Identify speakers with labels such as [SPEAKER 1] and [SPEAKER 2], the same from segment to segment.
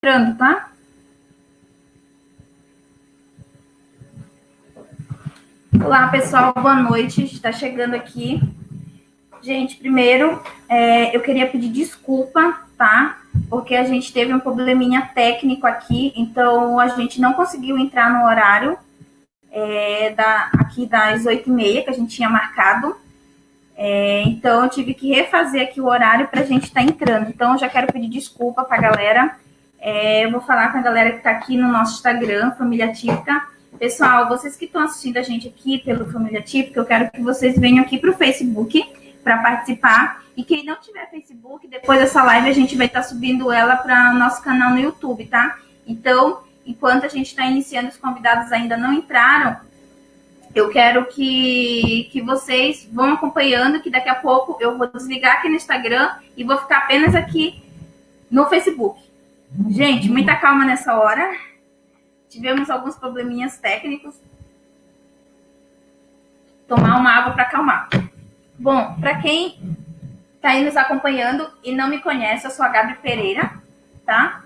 [SPEAKER 1] entrando, tá? Olá, pessoal, boa noite. Está chegando aqui. Gente, primeiro, eu queria pedir desculpa, tá? Porque a gente teve um probleminha técnico aqui, então a gente não conseguiu entrar no horário aqui das 8h30 que a gente tinha marcado. Então, eu tive que refazer aqui o horário para a gente estar entrando. Então, eu já quero pedir desculpa para a galera. Eu vou falar com a galera que está aqui no nosso Instagram, Família Típica. Pessoal, vocês que estão assistindo a gente aqui pelo Família Típica, eu quero que vocês venham aqui para o Facebook para participar. E quem não tiver Facebook, depois dessa live a gente vai estar subindo ela para o nosso canal no YouTube, tá? Então, enquanto a gente está iniciando, os convidados ainda não entraram, eu quero que vocês vão acompanhando, que daqui a pouco eu vou desligar aqui no Instagram e vou ficar apenas aqui no Facebook. Gente, muita calma nessa hora. Tivemos alguns probleminhas técnicos. Tomar uma água para acalmar. Bom, para quem está aí nos acompanhando e não me conhece, eu sou a Gabi Pereira, tá?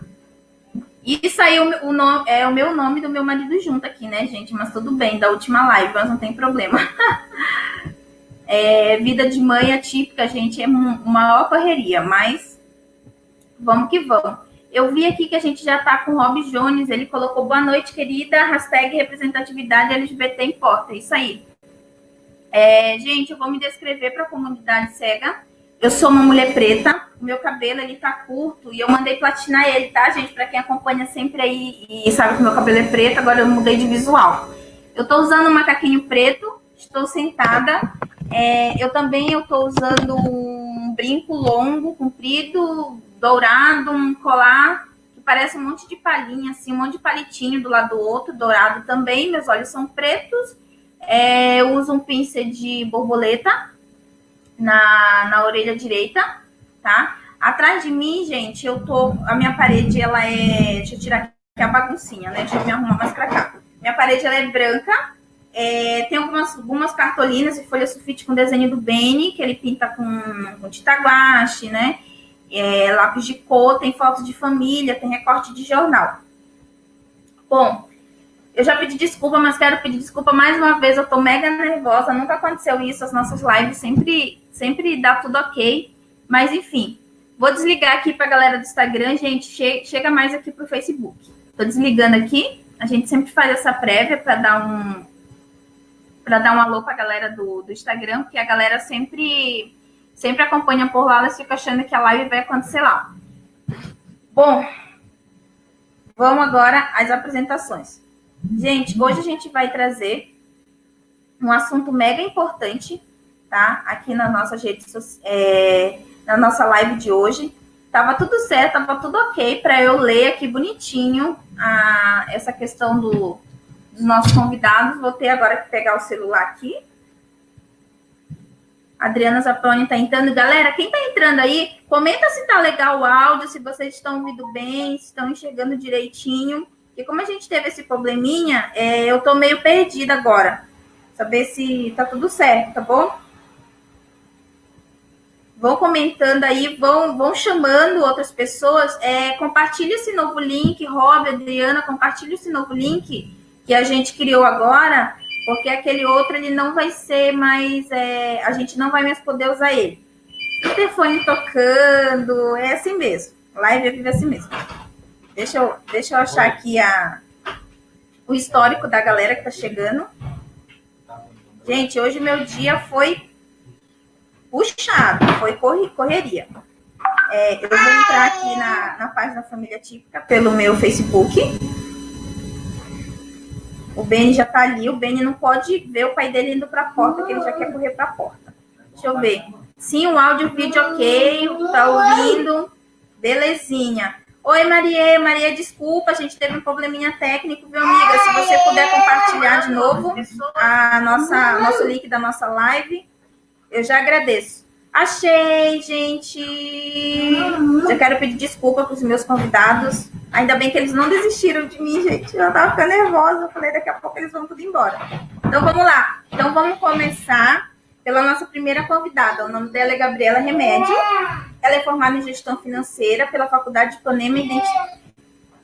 [SPEAKER 1] E saiu o meu nome do meu marido junto aqui, né, gente? Mas tudo bem, da última live, mas não tem problema. Vida de mãe atípica, gente, é uma maior correria, mas vamos que vamos. Eu vi aqui que a gente já tá com o Rob Jones, ele colocou boa noite, querida, hashtag representatividade LGBT importa, isso aí. Gente, eu vou me descrever para a comunidade cega. Eu sou uma mulher preta, o meu cabelo ele tá curto e eu mandei platinar ele, tá, gente? Para quem acompanha sempre aí e sabe que o meu cabelo é preto, agora eu mudei de visual. Eu tô usando um macaquinho preto, estou sentada. Eu tô usando um brinco longo, comprido, dourado, um colar que parece um monte de palhinha, assim, um monte de palitinho do lado do outro, dourado também. Meus olhos são pretos. Eu uso um pincel de borboleta na orelha direita, tá? Atrás de mim, gente, a minha parede, ela é... Deixa eu tirar aqui a baguncinha, né? Deixa eu me arrumar mais pra cá. Minha parede, ela é branca. Tem algumas cartolinas e folha sulfite com desenho do Benny, que ele pinta com tinta guache, né? Lápis de cor, tem fotos de família, tem recorte de jornal. Bom, eu já pedi desculpa, mas quero pedir desculpa mais uma vez. Eu tô mega nervosa, nunca aconteceu isso. As nossas lives sempre dá tudo ok. Mas, enfim, vou desligar aqui pra galera do Instagram. Gente, chega mais aqui pro Facebook. Tô desligando aqui. A gente sempre faz essa prévia para dar um alô pra galera do Instagram, porque a galera sempre acompanha por lá, elas ficam achando que a live vai acontecer lá. Bom, vamos agora às apresentações. Gente, hoje a gente vai trazer um assunto mega importante, tá? Aqui nas nossas redes sociais, na nossa live de hoje. Tava tudo certo, tava tudo ok para eu ler aqui bonitinho essa questão dos nossos convidados. Vou ter agora que pegar o celular aqui. Adriana Zapponi tá entrando. Galera, quem tá entrando aí, comenta se tá legal o áudio, se vocês estão ouvindo bem, se estão enxergando direitinho. Porque como a gente teve esse probleminha, eu tô meio perdida agora. Saber se tá tudo certo, tá bom? Vão comentando aí, vão chamando outras pessoas. Compartilha esse novo link, Rob, Adriana, compartilha esse novo link que a gente criou agora, porque aquele outro ele não vai ser mais, a gente não vai mais poder usar ele. O telefone tocando, é assim mesmo. Live vive assim mesmo. Deixa eu achar aqui o histórico da galera que tá chegando. Gente, hoje meu dia foi puxado, foi correria. Eu vou entrar aqui na página Família Típica pelo meu Facebook. O Benny já tá ali. O Benny não pode ver o pai dele indo pra porta, que ele já quer correr pra porta. Deixa eu ver. Sim, o áudio, o vídeo ok. Tá ouvindo? Belezinha. Oi, Maria. Maria, desculpa, a gente teve um probleminha técnico, viu, amiga? Se você puder compartilhar de novo nosso link da nossa live, eu já agradeço. Achei, gente. Eu quero pedir desculpa para os meus convidados. Ainda bem que eles não desistiram de mim, gente. Eu tava ficando nervosa. Eu falei, daqui a pouco eles vão tudo embora. Então, vamos lá. Então, vamos começar pela nossa primeira convidada. O nome dela é Gabriela Remédio. Ela é formada em gestão financeira pela Faculdade de Ipanema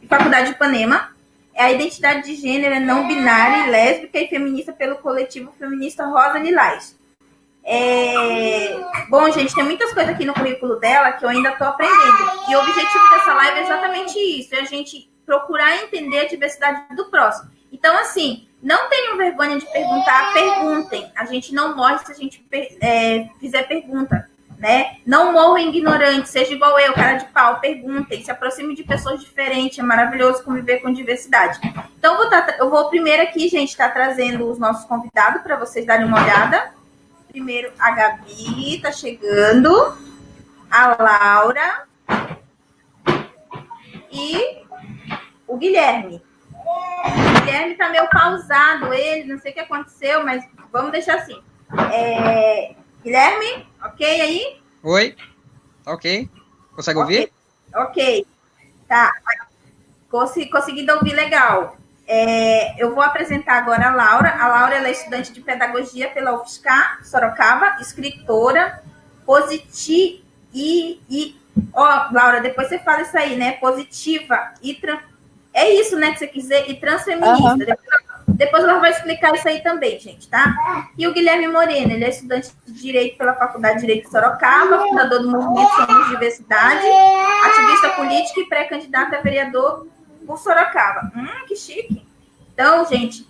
[SPEAKER 1] Faculdade de Ipanema. A identidade de gênero é não binária, lésbica e feminista pelo coletivo feminista Rosa Lilás. Bom, gente, tem muitas coisas aqui no currículo dela que eu ainda estou aprendendo. E o objetivo dessa live é exatamente isso, é a gente procurar entender a diversidade do próximo. Então, assim, não tenham vergonha de perguntar, perguntem. A gente não morre se a gente fizer pergunta, né? Não morram ignorantes, seja igual eu, cara de pau, perguntem, se aproxime de pessoas diferentes, é maravilhoso conviver com diversidade. Então, eu vou primeiro aqui, gente, estar trazendo os nossos convidados para vocês darem uma olhada. Primeiro, a Gabi tá chegando, a Laura e o Guilherme. O Guilherme tá meio pausado, ele, não sei o que aconteceu, mas vamos deixar assim. Guilherme, ok aí?
[SPEAKER 2] Oi, ok. Consegue ouvir?
[SPEAKER 1] Ok, tá. Consegui ouvir legal. Eu vou apresentar agora a Laura. A Laura ela é estudante de pedagogia pela UFSCar, Sorocaba, escritora, positiva Laura, depois você fala isso aí, né? Positiva e é isso, né, que você quiser, e transfeminista. Depois ela vai explicar isso aí também, gente, tá? E o Guilherme Moreno, ele é estudante de Direito pela Faculdade de Direito de Sorocaba, fundador do movimento Somos Diversidade, ativista político e pré-candidato a vereador por Sorocaba. Que chique. Então, gente,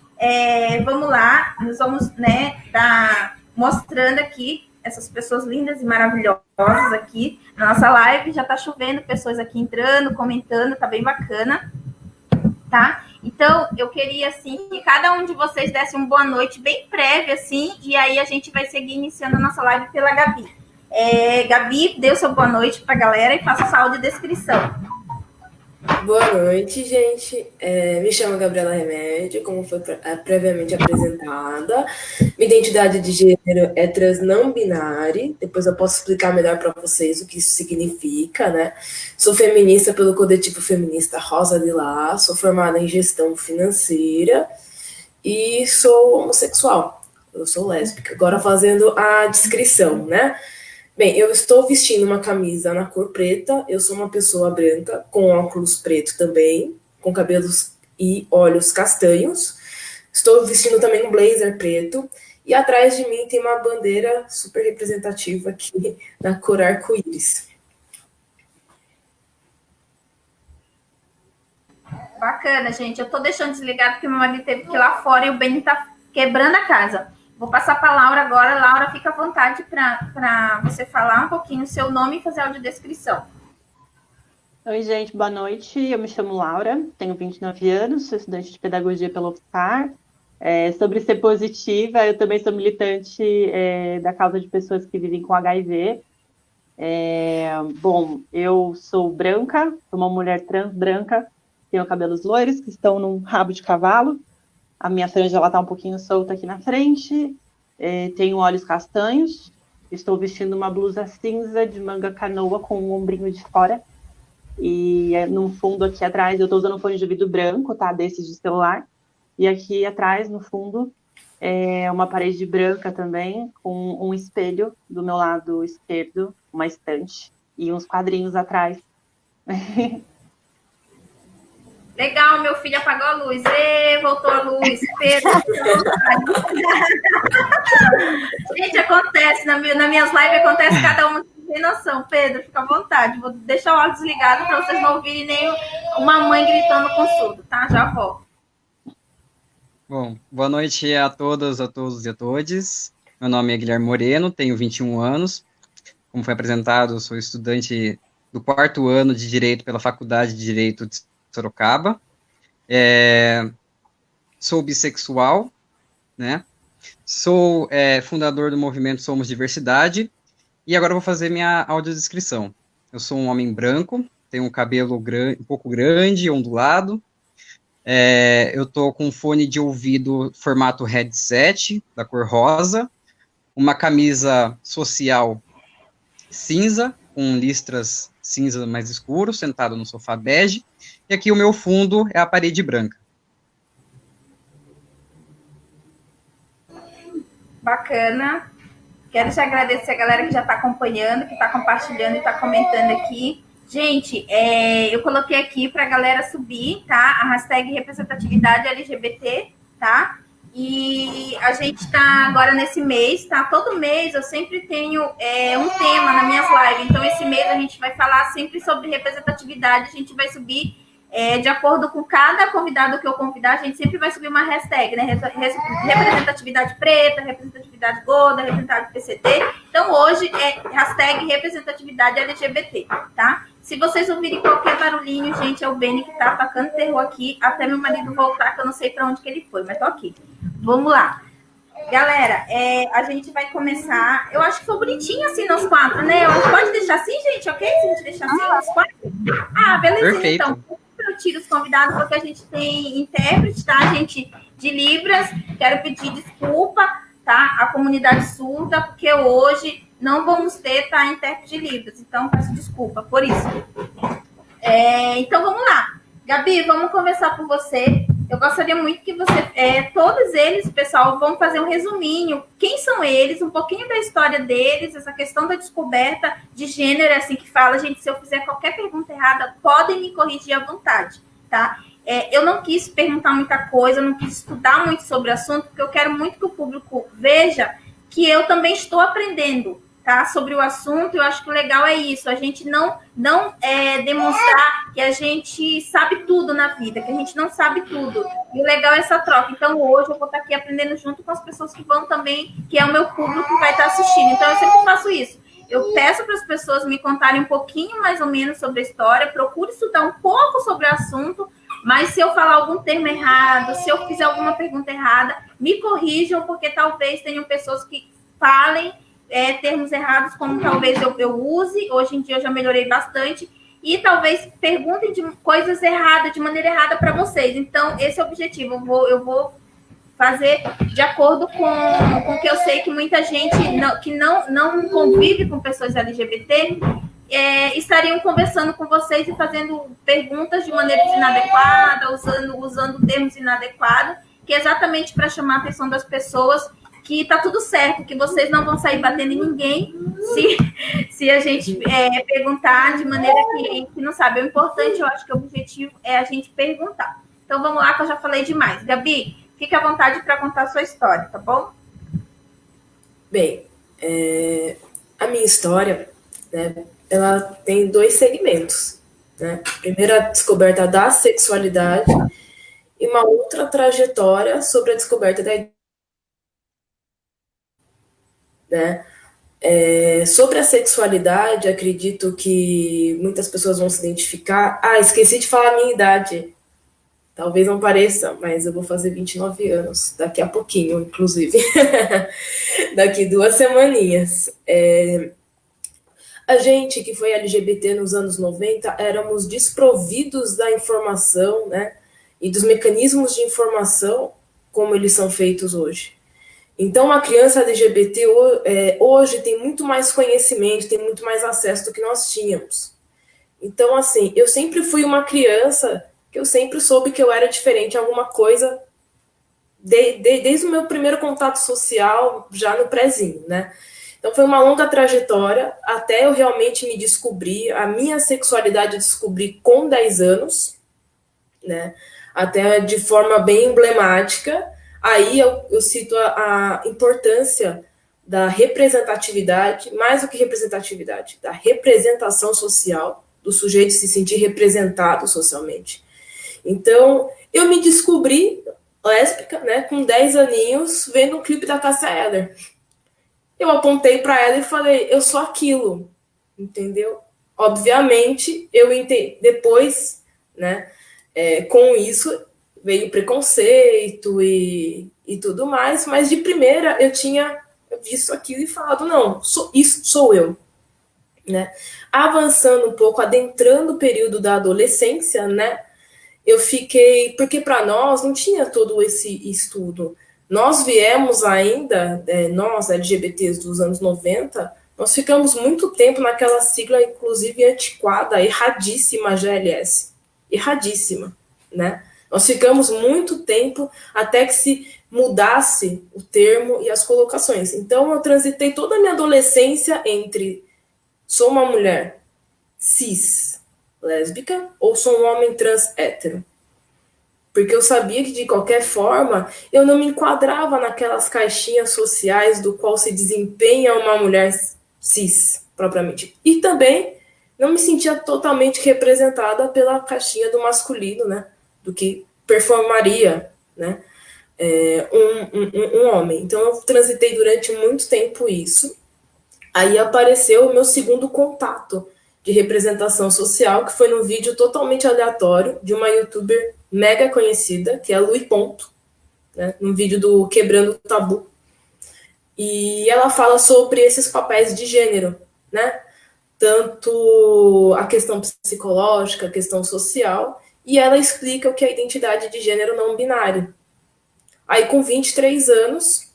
[SPEAKER 1] vamos lá, nós vamos, né, estar mostrando aqui essas pessoas lindas e maravilhosas aqui na nossa live. Já tá chovendo, pessoas aqui entrando, comentando, tá bem bacana, tá? Então, eu queria, assim, que cada um de vocês desse uma boa noite bem prévia, assim, e aí a gente vai seguir iniciando a nossa live pela Gabi. Gabi, dê o seu boa noite pra galera e faça sua audiodescrição.
[SPEAKER 3] Boa noite, gente. Me chamo Gabriela Remédio, como foi previamente apresentada. Minha identidade de gênero é trans não binária. Depois eu posso explicar melhor para vocês o que isso significa, né? Sou feminista pelo coletivo feminista Rosa Lilás. Sou formada em gestão financeira e sou homossexual. Eu sou lésbica. Agora fazendo a descrição, né? Bem, eu estou vestindo uma camisa na cor preta, eu sou uma pessoa branca, com óculos preto também, com cabelos e olhos castanhos. Estou vestindo também um blazer preto, e atrás de mim tem uma bandeira super representativa aqui, na cor arco-íris.
[SPEAKER 1] Bacana, gente. Eu tô deixando desligado porque meu marido teve que ir lá fora e o Benny tá quebrando a casa. Vou passar para a Laura agora. Laura, fica à vontade para você falar um pouquinho o seu nome e fazer a audiodescrição.
[SPEAKER 4] Oi, gente, boa noite. Eu me chamo Laura, tenho 29 anos, sou estudante de pedagogia pela UFSCar. Sobre ser positiva, eu também sou militante da causa de pessoas que vivem com HIV. Bom, eu sou branca, sou uma mulher trans branca, tenho cabelos loiros que estão num rabo de cavalo. A minha franja está um pouquinho solta aqui na frente. Tenho olhos castanhos. Estou vestindo uma blusa cinza de manga canoa com o ombrinho de fora. E no fundo aqui atrás, eu estou usando um fone de ouvido branco, tá? Desses de celular. E aqui atrás, no fundo, uma parede branca também, com um espelho do meu lado esquerdo, uma estante, e uns quadrinhos atrás.
[SPEAKER 1] Legal, meu filho apagou a luz. Voltou a luz. Pedro, gente, acontece. Nas minhas lives acontece, cada uma tem noção. Pedro, fica à vontade. Vou deixar o áudio desligado para vocês não ouvirem nem uma mãe gritando com surdo, tá? Já volto.
[SPEAKER 2] Bom, boa noite a todas, a todos e a todes. Meu nome é Guilherme Moreno, tenho 21 anos. Como foi apresentado, sou estudante do 4º ano de Direito pela Faculdade de Direito de Sorocaba. Sou bissexual, né? Sou fundador do movimento Somos Diversidade. E agora eu vou fazer minha audiodescrição. Eu sou um homem branco, tenho um cabelo um pouco grande, ondulado. Eu tô com um fone de ouvido formato headset, da cor rosa. Uma camisa social cinza, com listras cinza mais escuro, sentado no sofá bege. E aqui o meu fundo é a parede branca.
[SPEAKER 1] Bacana. Quero te agradecer a galera que já está acompanhando, que está compartilhando e está comentando aqui. Gente, eu coloquei aqui para a galera subir, tá? A hashtag representatividade LGBT, tá? E a gente está agora nesse mês, tá? Todo mês eu sempre tenho um tema nas minhas lives. Então, esse mês a gente vai falar sempre sobre representatividade. A gente vai subir de acordo com cada convidado que eu convidar, a gente sempre vai subir uma hashtag, né? Representatividade preta, representatividade gorda, representatividade PCD. Então, hoje é hashtag representatividade LGBT, tá? Se vocês ouvirem qualquer barulhinho, gente, é o Beni que tá atacando terror aqui, até meu marido voltar, que eu não sei para onde que ele foi, mas tô aqui. Vamos lá. Galera, a gente vai começar. Eu acho que foi bonitinho assim nós quatro, né? Pode deixar assim, gente, ok? Se a gente deixar assim, nós quatro? Ah, beleza.
[SPEAKER 2] Perfeito.
[SPEAKER 1] Então, eu tiro os convidados porque a gente tem intérprete, tá? A gente de Libras. Quero pedir desculpa, tá? A comunidade surda, porque hoje não vamos ter, tá? Intérprete de Libras. Então, peço desculpa por isso. Então, vamos lá. Gabi, vamos conversar com você. Eu gostaria muito que você, todos eles, pessoal, vão fazer um resuminho. Quem são eles? Um pouquinho da história deles, essa questão da descoberta de gênero, assim que fala. Gente, se eu fizer qualquer pergunta errada, podem me corrigir à vontade, tá? Eu não quis perguntar muita coisa, não quis estudar muito sobre o assunto, porque eu quero muito que o público veja que eu também estou aprendendo, tá, sobre o assunto. Eu acho que o legal é isso, a gente não demonstrar que a gente sabe tudo na vida, que a gente não sabe tudo. E o legal é essa troca. Então, hoje eu vou estar aqui aprendendo junto com as pessoas que vão também, que é o meu público que vai estar assistindo. Então, eu sempre faço isso. Eu peço para as pessoas me contarem um pouquinho mais ou menos sobre a história, procure estudar um pouco sobre o assunto, mas se eu falar algum termo errado, se eu fizer alguma pergunta errada, me corrijam, porque talvez tenham pessoas que falem termos errados, como talvez eu use. Hoje em dia eu já melhorei bastante, e talvez perguntem de coisas erradas, de maneira errada para vocês. Então, esse é o objetivo. Eu vou fazer de acordo com o que eu sei que muita gente que não convive com pessoas LGBT estariam conversando com vocês e fazendo perguntas de maneira inadequada, usando termos inadequados, que é exatamente para chamar a atenção das pessoas que tá tudo certo, que vocês não vão sair batendo em ninguém se a gente perguntar de maneira que não sabe. O importante, eu acho que o objetivo é a gente perguntar. Então, vamos lá, que eu já falei demais. Gabi, fique à vontade para contar a sua história, tá bom?
[SPEAKER 3] Bem, a minha história, né, ela tem 2 segmentos, né? Primeiro, a descoberta da sexualidade e uma outra trajetória sobre a descoberta da identidade, né? Sobre a sexualidade, acredito que muitas pessoas vão se identificar. Esqueci de falar a minha idade. Talvez não pareça, mas eu vou fazer 29 anos, daqui a pouquinho, inclusive. Daqui 2 semaninhas. A gente que foi LGBT nos anos 90, éramos desprovidos da informação, né, e dos mecanismos de informação como eles são feitos hoje. Então, a criança LGBT hoje tem muito mais conhecimento, tem muito mais acesso do que nós tínhamos. Então, assim, eu sempre fui uma criança que eu sempre soube que eu era diferente em alguma coisa, desde o meu primeiro contato social, já no prézinho, né? Então, foi uma longa trajetória até eu realmente me descobrir, a minha sexualidade eu descobri com 10 anos, né? Até de forma bem emblemática. Aí eu cito a importância da representatividade, mais do que representatividade, da representação social, do sujeito se sentir representado socialmente. Então, eu me descobri lésbica, né, com 10 aninhos, vendo um clipe da Cássia Eller. Eu apontei para ela e falei, eu sou aquilo, entendeu? Obviamente, eu entendi, depois, né, com isso veio preconceito e tudo mais, mas de primeira eu tinha visto aquilo e falado, não, isso sou eu, né? Avançando um pouco, adentrando o período da adolescência, né, eu fiquei, porque para nós não tinha todo esse estudo. Nós viemos ainda, nós LGBTs dos anos 90, nós ficamos muito tempo naquela sigla, inclusive antiquada, erradíssima GLS. Erradíssima, né? Nós ficamos muito tempo até que se mudasse o termo e as colocações. Então, eu transitei toda a minha adolescência entre sou uma mulher cis, lésbica, ou sou um homem trans hétero? Porque eu sabia que, de qualquer forma, eu não me enquadrava naquelas caixinhas sociais do qual se desempenha uma mulher cis, propriamente. E também não me sentia totalmente representada pela caixinha do masculino, né? Do que performaria, né? Um homem. Então, eu transitei durante muito tempo isso. Aí apareceu o meu segundo contato de representação social, que foi num vídeo totalmente aleatório de uma youtuber mega conhecida, que é a Lui Ponto, né, num vídeo do Quebrando o Tabu. E ela fala sobre esses papéis de gênero, né? Tanto a questão psicológica, a questão social, e ela explica o que é a identidade de gênero não binário. Aí, com 23 anos,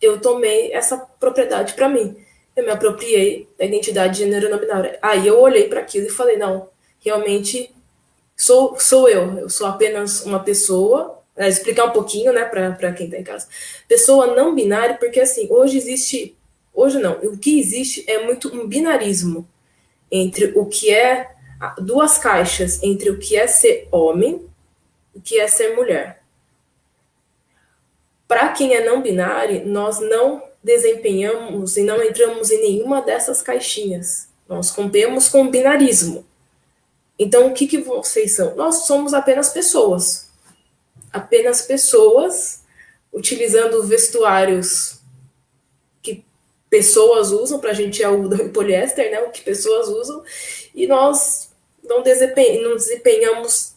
[SPEAKER 3] eu tomei essa propriedade para mim. Eu me apropriei da identidade de gênero não binário. Aí eu olhei para aquilo e falei, não, realmente sou eu. Eu sou apenas uma pessoa. Explicar um pouquinho, né, para quem está em casa. Pessoa não binária, porque assim, hoje não, o que existe é muito um binarismo entre o que é duas caixas, entre o que é ser homem e o que é ser mulher. Para quem é não binário, nós não desempenhamos e não entramos em nenhuma dessas caixinhas. Nós rompemos com o binarismo. Então, o que vocês são? Nós somos apenas pessoas. Apenas pessoas utilizando vestuários que pessoas usam, para a gente é o poliéster, né? O que pessoas usam, e nós não desempenhamos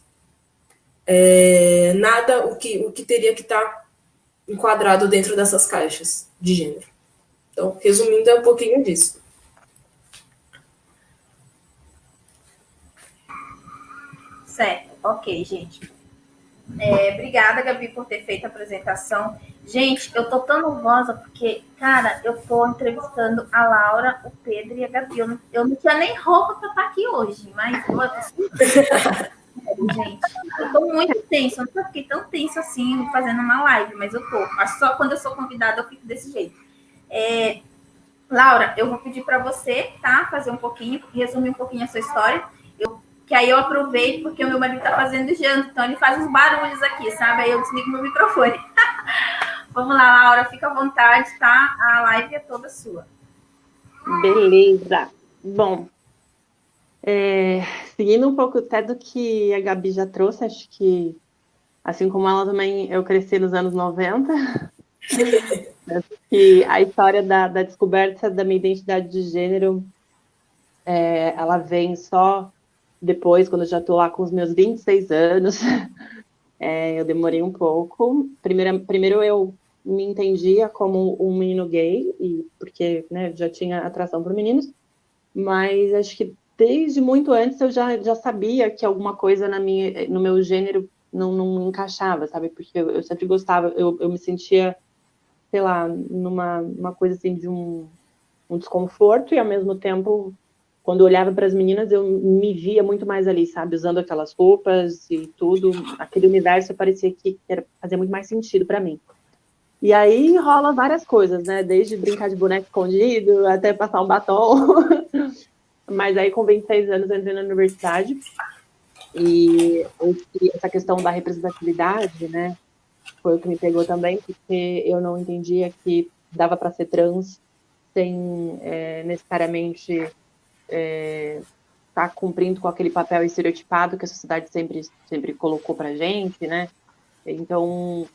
[SPEAKER 3] nada o que teria que estar enquadrado dentro dessas caixas de gênero. Então, resumindo, é um pouquinho disso.
[SPEAKER 1] Certo, ok, gente. Obrigada, Gabi, por ter feito a apresentação. Gente, eu tô tão nervosa porque, cara, eu tô entrevistando a Laura, o Pedro e a Gabi. Eu não tinha nem roupa pra estar aqui hoje, mas eu gente, eu tô muito tensa. Eu nunca fiquei tão tensa assim fazendo uma live, mas eu tô. Mas só quando eu sou convidada eu fico desse jeito. Laura, eu vou pedir para você, tá? Fazer um pouquinho, resumir um pouquinho a sua história. Que aí eu aproveito, porque o meu marido tá fazendo janta, então ele faz uns barulhos aqui, sabe? Aí eu desligo meu microfone. Vamos lá, Laura, fica à vontade, tá? A live é toda sua.
[SPEAKER 4] Beleza. Bom, seguindo um pouco até do que a Gabi já trouxe, acho que, assim como ela também, eu cresci nos anos 90, que a história da descoberta da minha identidade de gênero, ela vem só depois, quando eu já estou lá com os meus 26 anos. Eu demorei um pouco. Primeiro eu me entendia como um menino gay, porque, né, já tinha atração por meninos, mas acho que desde muito antes eu já sabia que alguma coisa no meu gênero não encaixava, sabe? Porque eu sempre gostava, eu me sentia, sei lá, numa coisa assim de um desconforto, e ao mesmo tempo, quando eu olhava para as meninas, eu me via muito mais ali, sabe? Usando aquelas roupas e tudo, aquele universo parecia que fazia muito mais sentido para mim. E aí rola várias coisas, né? Desde brincar de boneco escondido até passar um batom. Mas aí, com 26 anos, eu entrei na universidade, e essa questão da representatividade, né, foi o que me pegou também, porque eu não entendia que dava para ser trans sem necessariamente estar cumprindo com aquele papel estereotipado que a sociedade sempre colocou pra gente, né? Então,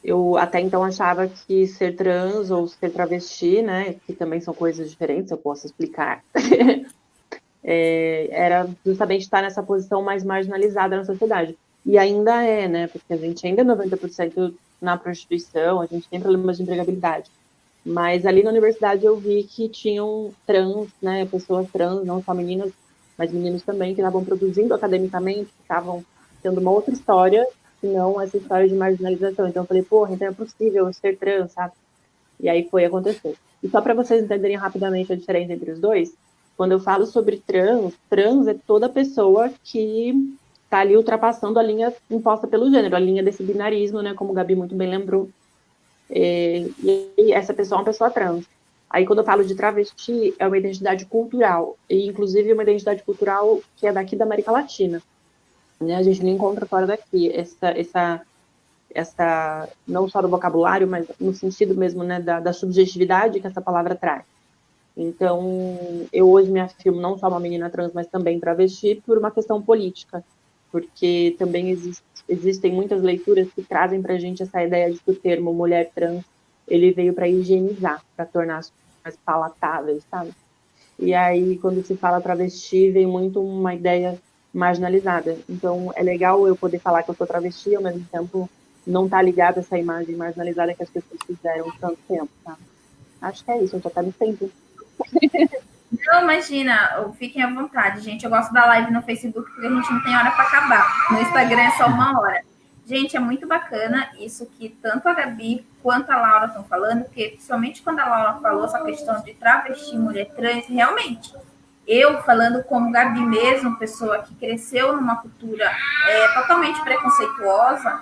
[SPEAKER 4] eu até então achava que ser trans ou ser travesti, né, que também são coisas diferentes, eu posso explicar, era justamente estar nessa posição mais marginalizada na sociedade. E ainda né, porque a gente ainda é 90% na prostituição, a gente tem problemas de empregabilidade. Mas ali na universidade eu vi que tinham trans, né, pessoas trans, não só meninas, mas meninos também, que estavam produzindo academicamente, que estavam tendo uma outra história, que não essa história de marginalização. Então eu falei, porra, então é possível ser trans, sabe? E aí foi acontecer. E só para vocês entenderem rapidamente a diferença entre os dois, quando eu falo sobre trans é toda pessoa que está ali ultrapassando a linha imposta pelo gênero, a linha desse binarismo, né, como o Gabi muito bem lembrou. E essa pessoa é uma pessoa trans. Aí, quando eu falo de travesti, é uma identidade cultural, e inclusive uma identidade cultural que é daqui da América Latina, né? A gente não encontra fora daqui essa não só do vocabulário, mas no sentido mesmo, né, da subjetividade que essa palavra traz. Então, eu hoje me afirmo não só uma menina trans, mas também travesti por uma questão política, porque também existem muitas leituras que trazem para a gente essa ideia de que o termo mulher trans ele veio para higienizar, para tornar as coisas mais palatáveis, sabe? E aí, quando se fala travesti, vem muito uma ideia marginalizada. Então, é legal eu poder falar que eu sou travesti, ao mesmo tempo não tá ligada a essa imagem marginalizada que as pessoas fizeram tanto tempo, tá? Acho que é isso, eu já tá me sentindo.
[SPEAKER 1] Não, imagina, fiquem à vontade, gente. Eu gosto da live no Facebook porque a gente não tem hora para acabar. No Instagram é só 1 hora. Gente, é muito bacana isso que tanto a Gabi quanto a Laura estão falando, porque principalmente quando a Laura falou essa questão de travesti, mulher trans, realmente, eu falando como Gabi mesmo, pessoa que cresceu numa cultura totalmente preconceituosa,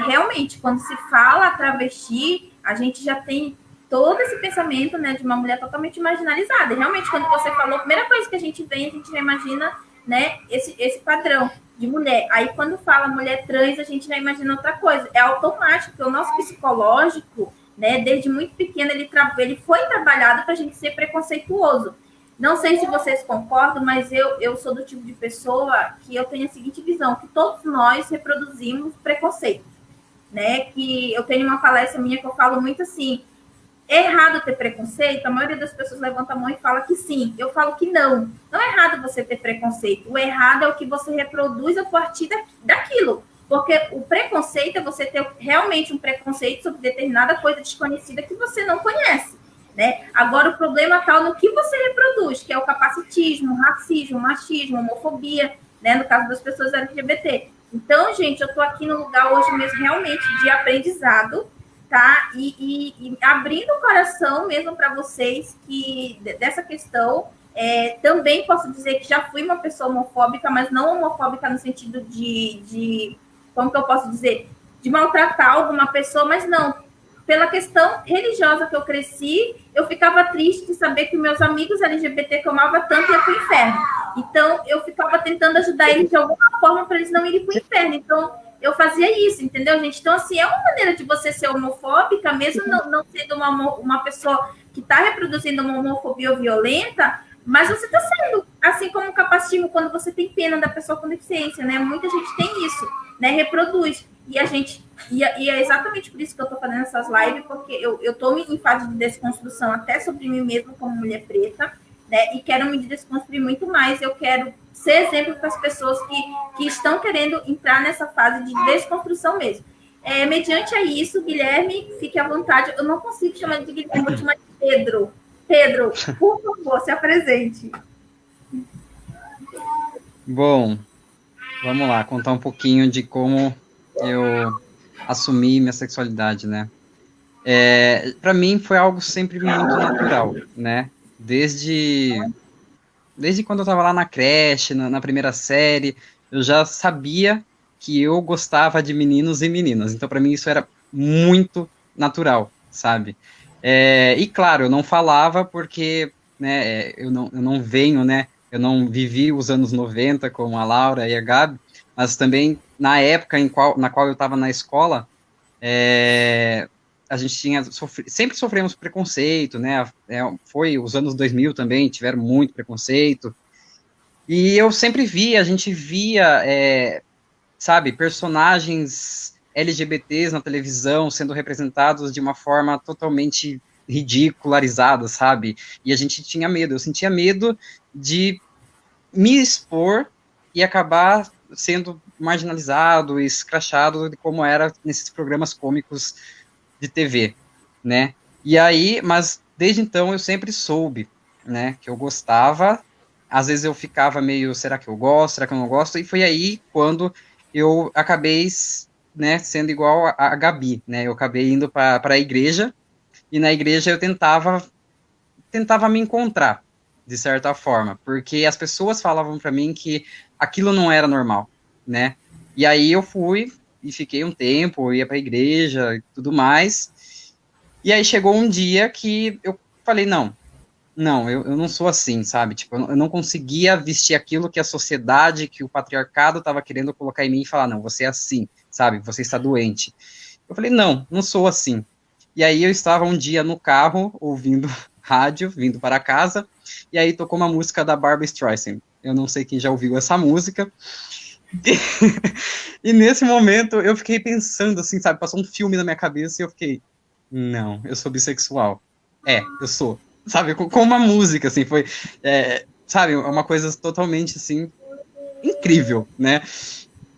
[SPEAKER 1] realmente, quando se fala travesti, a gente já tem todo esse pensamento, né, de uma mulher totalmente marginalizada. E realmente, quando você falou, a primeira coisa que a gente já imagina, né, esse padrão de mulher. Aí, quando fala mulher trans, a gente já imagina outra coisa. É automático, porque o nosso psicológico, né, desde muito pequeno, ele foi trabalhado para a gente ser preconceituoso. Não sei se vocês concordam, mas eu sou do tipo de pessoa que eu tenho a seguinte visão, que todos nós reproduzimos preconceito, né? Que eu tenho uma palestra minha que eu falo muito assim, é errado ter preconceito? A maioria das pessoas levanta a mão e fala que sim. Eu falo que não. Não é errado você ter preconceito. O errado é o que você reproduz a partir daquilo. Porque o preconceito é você ter realmente um preconceito sobre determinada coisa desconhecida que você não conhece, né? Agora, o problema está no que você reproduz, que é o capacitismo, racismo, machismo, homofobia, né? No caso das pessoas LGBT. Então, gente, eu estou aqui no lugar hoje mesmo realmente de aprendizado, tá? E abrindo o coração mesmo para vocês que dessa questão, também posso dizer que já fui uma pessoa homofóbica, mas não homofóbica no sentido de como que eu posso dizer, de maltratar alguma pessoa, mas não, pela questão religiosa que eu cresci, eu ficava triste de saber que meus amigos LGBT que eu amava tanto iam para o inferno. Então, eu ficava tentando ajudar eles de alguma forma para eles não irem para o inferno. Então, eu fazia isso, entendeu, gente? Então, assim, é uma maneira de você ser homofóbica, mesmo não sendo uma pessoa que está reproduzindo uma homofobia violenta, mas você está sendo, assim como o capacitismo, quando você tem pena da pessoa com deficiência, né? Muita gente tem isso, né? Reproduz. E a gente... E é exatamente por isso que eu estou fazendo essas lives, porque eu estou em fase de desconstrução até sobre mim mesma como mulher preta, né? E quero me desconstruir muito mais. Eu quero ser exemplo para as pessoas que estão querendo entrar nessa fase de desconstrução mesmo. Mediante a isso, Guilherme, fique à vontade. Eu não consigo chamar de Guilherme, vou chamar de Pedro. Pedro, por favor, se apresente.
[SPEAKER 2] Bom, vamos lá, contar um pouquinho de como eu assumi minha sexualidade, né? Para mim foi algo sempre muito natural, né? Desde quando eu estava lá na creche, na primeira série, eu já sabia que eu gostava de meninos e meninas. Então, para mim, isso era muito natural, sabe? E, claro, eu não falava porque, né, eu não venho, né? Eu não vivi os anos 90 como a Laura e a Gabi, mas também na época na qual eu estava na escola, a gente sempre sofremos preconceito, né? Foi os anos 2000 também, tiveram muito preconceito. E eu sempre a gente via, sabe, personagens LGBTs na televisão sendo representados de uma forma totalmente ridicularizada, sabe? E a gente tinha medo, eu sentia medo de me expor e acabar sendo marginalizado e escrachado de como era nesses programas cômicos de TV, né? E aí, mas desde então eu sempre soube, né, que eu gostava. Às vezes eu ficava meio, será que eu gosto, será que eu não gosto? E foi aí quando eu acabei, né, sendo igual a Gabi, né? Eu acabei indo para a igreja, e na igreja eu tentava me encontrar, de certa forma, porque as pessoas falavam para mim que aquilo não era normal, né? E aí eu fui e fiquei um tempo, ia para a igreja e tudo mais. E aí chegou um dia que eu falei, não, eu não sou assim, sabe? Tipo, eu não conseguia vestir aquilo que a sociedade, que o patriarcado estava querendo colocar em mim e falar, não, você é assim, sabe? Você está doente. Eu falei, não sou assim. E aí eu estava um dia no carro, ouvindo rádio, vindo para casa, e aí tocou uma música da Barbra Streisand. Eu não sei quem já ouviu essa música. E nesse momento eu fiquei pensando, assim, sabe? Passou um filme na minha cabeça e eu fiquei, não, eu sou bissexual. Eu sou. Sabe, com uma música, assim, foi, sabe, uma coisa totalmente, assim, incrível, né?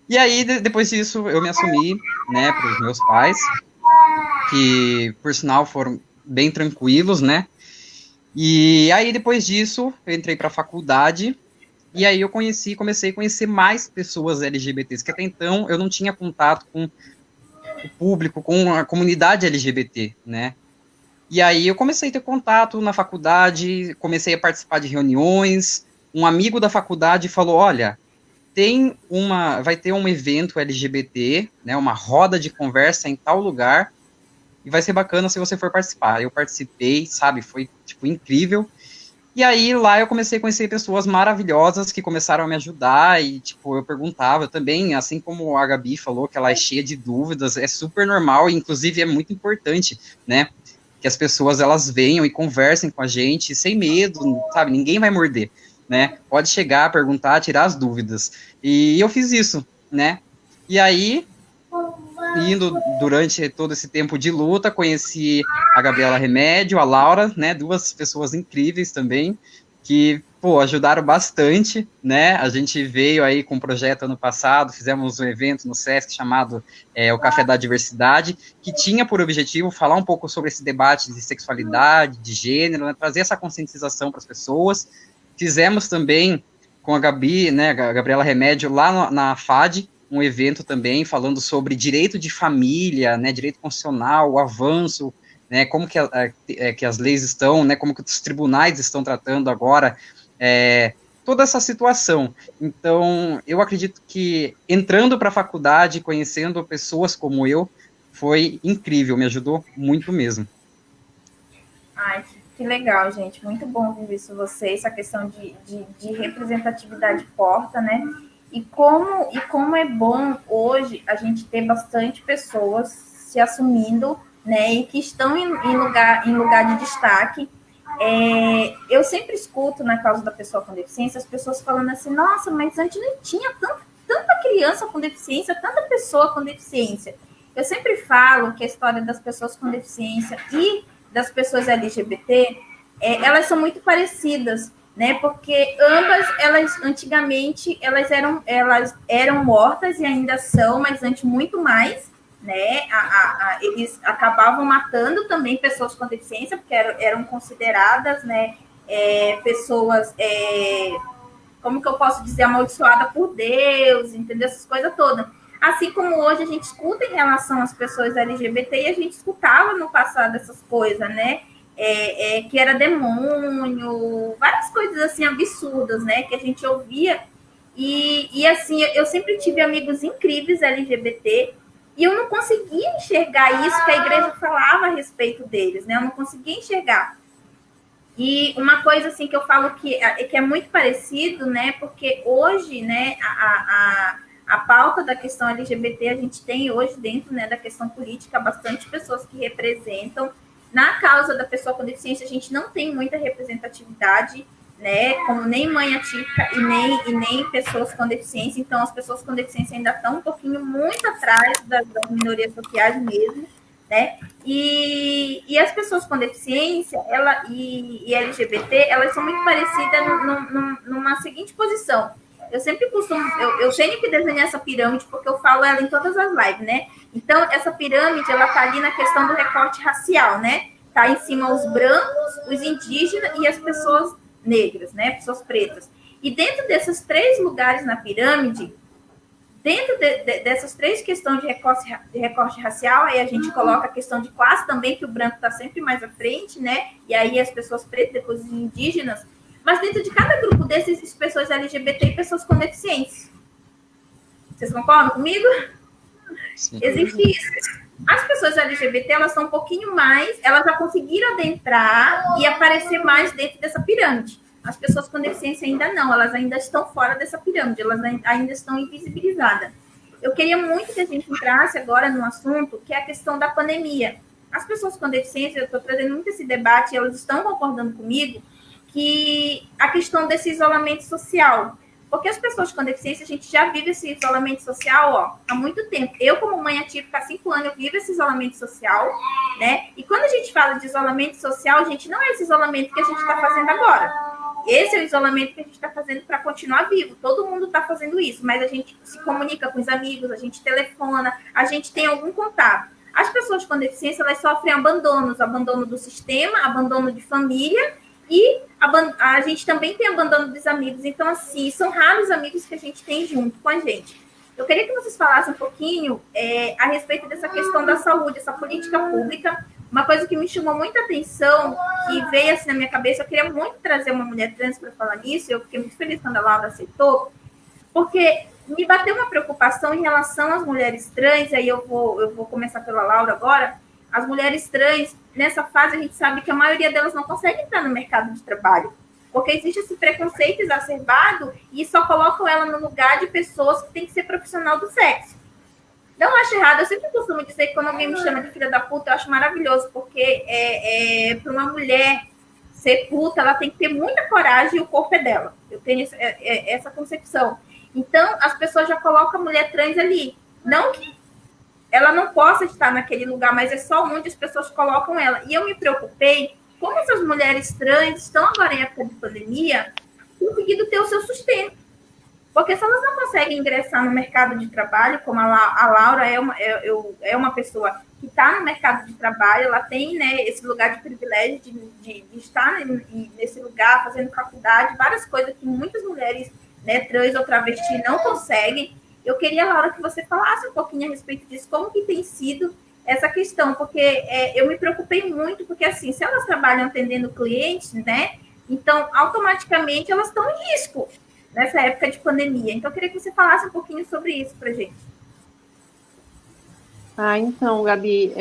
[SPEAKER 2] E aí, depois disso, eu me assumi, né, para os meus pais, que, por sinal, foram bem tranquilos, né? E aí, depois disso, eu entrei para a faculdade, e aí eu comecei a conhecer mais pessoas LGBTs, que até então eu não tinha contato com o público, com a comunidade LGBT, né? E aí eu comecei a ter contato na faculdade, comecei a participar de reuniões, um amigo da faculdade falou, olha, vai ter um evento LGBT, né, uma roda de conversa em tal lugar, e vai ser bacana se você for participar. Eu participei, sabe, foi, tipo, incrível. E aí, lá eu comecei a conhecer pessoas maravilhosas que começaram a me ajudar e, tipo, eu perguntava também, assim como a Gabi falou, que ela é cheia de dúvidas, é super normal e, inclusive, é muito importante, né, que as pessoas, elas venham e conversem com a gente sem medo, sabe, ninguém vai morder, né, pode chegar, perguntar, tirar as dúvidas. E eu fiz isso, né, e aí, indo durante todo esse tempo de luta, conheci a Gabriela Remédio, a Laura, né, duas pessoas incríveis também, que, pô, ajudaram bastante, né, a gente veio aí com um projeto ano passado, fizemos um evento no Sesc chamado o Café da Diversidade, que tinha por objetivo falar um pouco sobre esse debate de sexualidade, de gênero, né, trazer essa conscientização para as pessoas. Fizemos também com a Gabi, né, a Gabriela Remédio, lá na FAD, um evento também falando sobre direito de família, né, direito constitucional, o avanço, né, como que as leis estão, né, como que os tribunais estão tratando agora toda essa situação. Então, eu acredito que entrando para a faculdade, conhecendo pessoas como eu, foi incrível, me ajudou muito mesmo.
[SPEAKER 1] Ai, que legal, gente. Muito bom ouvir isso vocês, essa questão de representatividade porta, né? E como é bom hoje a gente ter bastante pessoas se assumindo, né, e que estão em lugar de destaque. Eu sempre escuto na causa da pessoa com deficiência as pessoas falando assim, nossa, mas antes não tinha tanta criança com deficiência, tanta pessoa com deficiência. Eu sempre falo que a história das pessoas com deficiência e das pessoas LGBT, elas são muito parecidas, né? Porque ambas, elas antigamente, elas eram mortas e ainda são, mas antes muito mais, né? Eles acabavam matando também pessoas com deficiência, porque eram consideradas, né? Pessoas, como que eu posso dizer, amaldiçoadas por Deus, entendeu? Essas coisas todas. Assim como hoje a gente escuta em relação às pessoas LGBT, e a gente escutava no passado essas coisas, né? Que era demônio, várias coisas assim absurdas, né, que a gente ouvia, e assim, eu sempre tive amigos incríveis LGBT, e eu não conseguia enxergar isso que a igreja falava a respeito deles, né, eu não conseguia enxergar. E uma coisa assim que eu falo que é muito parecido, né, porque hoje, né, a pauta da questão LGBT, a gente tem hoje dentro, né, da questão política, bastante pessoas que representam. Na causa da pessoa com deficiência, a gente não tem muita representatividade, né? Como nem mãe atípica e nem pessoas com deficiência. Então, as pessoas com deficiência ainda estão um pouquinho muito atrás das minorias sociais mesmo, né? E as pessoas com deficiência e LGBT, elas são muito parecidas numa seguinte posição. Eu sempre costumo, eu tenho que desenhar essa pirâmide porque eu falo ela em todas as lives, né? Então, essa pirâmide, ela tá ali na questão do recorte racial, né? Tá em cima os brancos, os indígenas e as pessoas negras, né? Pessoas pretas. E dentro desses três lugares na pirâmide, dentro dessas três questões de recorte racial, aí a gente coloca a questão de classe também, que o branco tá sempre mais à frente, né? E aí as pessoas pretas, depois os indígenas. Mas dentro de cada grupo desses, existem pessoas LGBT e pessoas com deficiência. Vocês concordam comigo?
[SPEAKER 2] Sim.
[SPEAKER 1] Existe isso. As pessoas LGBT, elas são um pouquinho mais, elas já conseguiram adentrar e aparecer mais dentro dessa pirâmide. As pessoas com deficiência ainda não, elas ainda estão fora dessa pirâmide, elas ainda estão invisibilizadas. Eu queria muito que a gente entrasse agora num assunto que é a questão da pandemia. As pessoas com deficiência, eu estou trazendo muito esse debate, e elas estão concordando comigo, que a questão desse isolamento social. Porque as pessoas com deficiência, a gente já vive esse isolamento social há muito tempo. Eu, como mãe atípica, há 5 anos, eu vivo esse isolamento social, né? E quando a gente fala de isolamento social, gente, não é esse isolamento que a gente está fazendo agora. Esse é o isolamento que a gente está fazendo para continuar vivo. Todo mundo está fazendo isso, mas a gente se comunica com os amigos, a gente telefona, a gente tem algum contato. As pessoas com deficiência, elas sofrem abandonos, abandono do sistema, abandono de família, e a gente também tem abandono dos amigos. Então, assim, são raros amigos que a gente tem junto com a gente. Eu queria que vocês falassem um pouquinho a respeito dessa questão da saúde, essa política pública. Uma coisa que me chamou muita atenção, que veio assim na minha cabeça, eu queria muito trazer uma mulher trans para falar nisso, eu fiquei muito feliz quando a Laura aceitou, porque me bateu uma preocupação em relação às mulheres trans, aí eu vou começar pela Laura agora. As mulheres trans, nessa fase, a gente sabe que a maioria delas não consegue entrar no mercado de trabalho, porque existe esse preconceito exacerbado e só colocam ela no lugar de pessoas que têm que ser profissional do sexo. Não acho errado, eu sempre costumo dizer que quando alguém me chama de filha da puta, eu acho maravilhoso, porque para uma mulher ser puta, ela tem que ter muita coragem e o corpo é dela. Eu tenho essa concepção. Então, as pessoas já colocam a mulher trans ali. Não que ela não possa estar naquele lugar, mas é só onde as pessoas colocam ela. E eu me preocupei, como essas mulheres trans estão agora em época de pandemia, conseguindo ter o seu sustento. Porque se elas não conseguem ingressar no mercado de trabalho, como a Laura é uma pessoa que está no mercado de trabalho, ela tem, né, esse lugar de privilégio de estar nesse lugar, fazendo faculdade, várias coisas que muitas mulheres, né, trans ou travesti não conseguem. Eu queria, Laura, que você falasse um pouquinho a respeito disso, como que tem sido essa questão, porque eu me preocupei muito, porque assim, se elas trabalham atendendo clientes, né, então automaticamente elas estão em risco nessa época de pandemia. Então, eu queria que você falasse um pouquinho sobre isso para a gente.
[SPEAKER 4] Então, Gabi,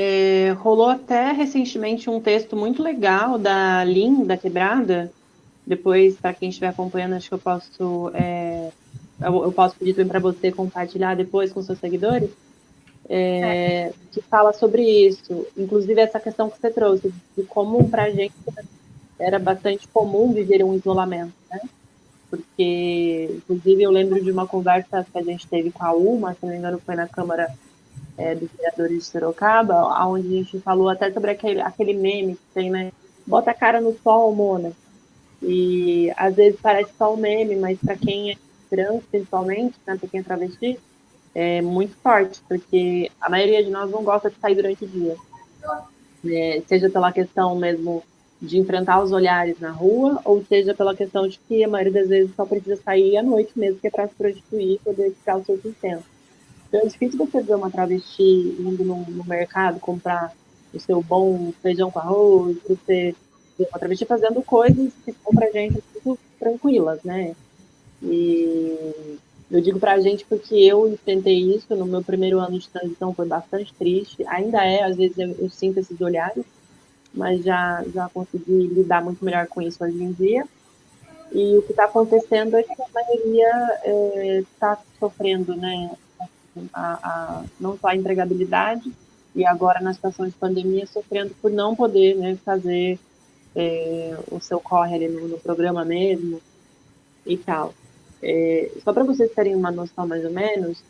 [SPEAKER 4] rolou até recentemente um texto muito legal da Lin, da Quebrada. Depois, para quem estiver acompanhando, acho que eu posso pedir também para você compartilhar depois com seus seguidores, que fala sobre isso. Inclusive, essa questão que você trouxe, de como para a gente era bastante comum viver um isolamento, né? Porque, inclusive, eu lembro de uma conversa que a gente teve com a UMA, se não me engano, foi na Câmara dos Vereadores de Sorocaba, onde a gente falou até sobre aquele meme que tem, né? Bota a cara no sol, Mona. E, às vezes, parece só um meme, mas para quem é trans, principalmente, né, para quem é travesti, é muito forte, porque a maioria de nós não gosta de sair durante o dia. Seja pela questão mesmo de enfrentar os olhares na rua, ou seja pela questão de que a maioria das vezes só precisa sair à noite mesmo, que é para se prostituir e poder ficar o seu sustento. Então é difícil você ver uma travesti indo no mercado comprar o seu bom feijão com arroz, você ver uma travesti fazendo coisas que são pra gente muito tranquilas, né? E eu digo pra gente porque eu enfrentei isso no meu primeiro ano de transição, foi bastante triste, ainda às vezes eu sinto esses olhares, mas já consegui lidar muito melhor com isso hoje em dia. E o que está acontecendo é que a maioria está sofrendo, né, não só a empregabilidade, e agora na situação de pandemia sofrendo por não poder, né, fazer o seu corre ali no programa mesmo e tal. Só para vocês terem uma noção mais ou menos,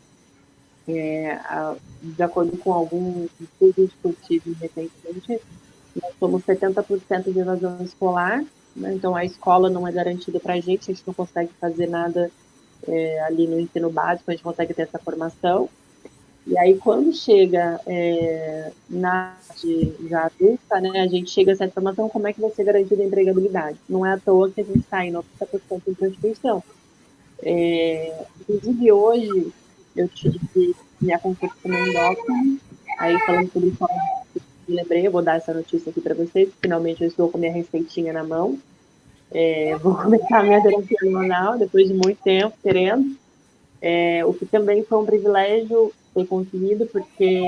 [SPEAKER 4] de acordo com alguns estudos que eu tive recentemente, nós somos 70% de evasão escolar, né? Então a escola não é garantida para a gente não consegue fazer nada ali no ensino básico, a gente consegue ter essa formação. E aí quando chega na já adulta, né, a gente chega a essa formação, como é que vai ser garantida a empregabilidade? Não é à toa que a gente está em 90% de prostituição. Inclusive hoje eu tive minha consulta também endócrina, aí falando sobre isso, me lembrei, eu vou dar essa notícia aqui para vocês, finalmente eu estou com minha receitinha na mão, vou começar a minha terapia hormonal, depois de muito tempo querendo, o que também foi um privilégio ter conseguido, porque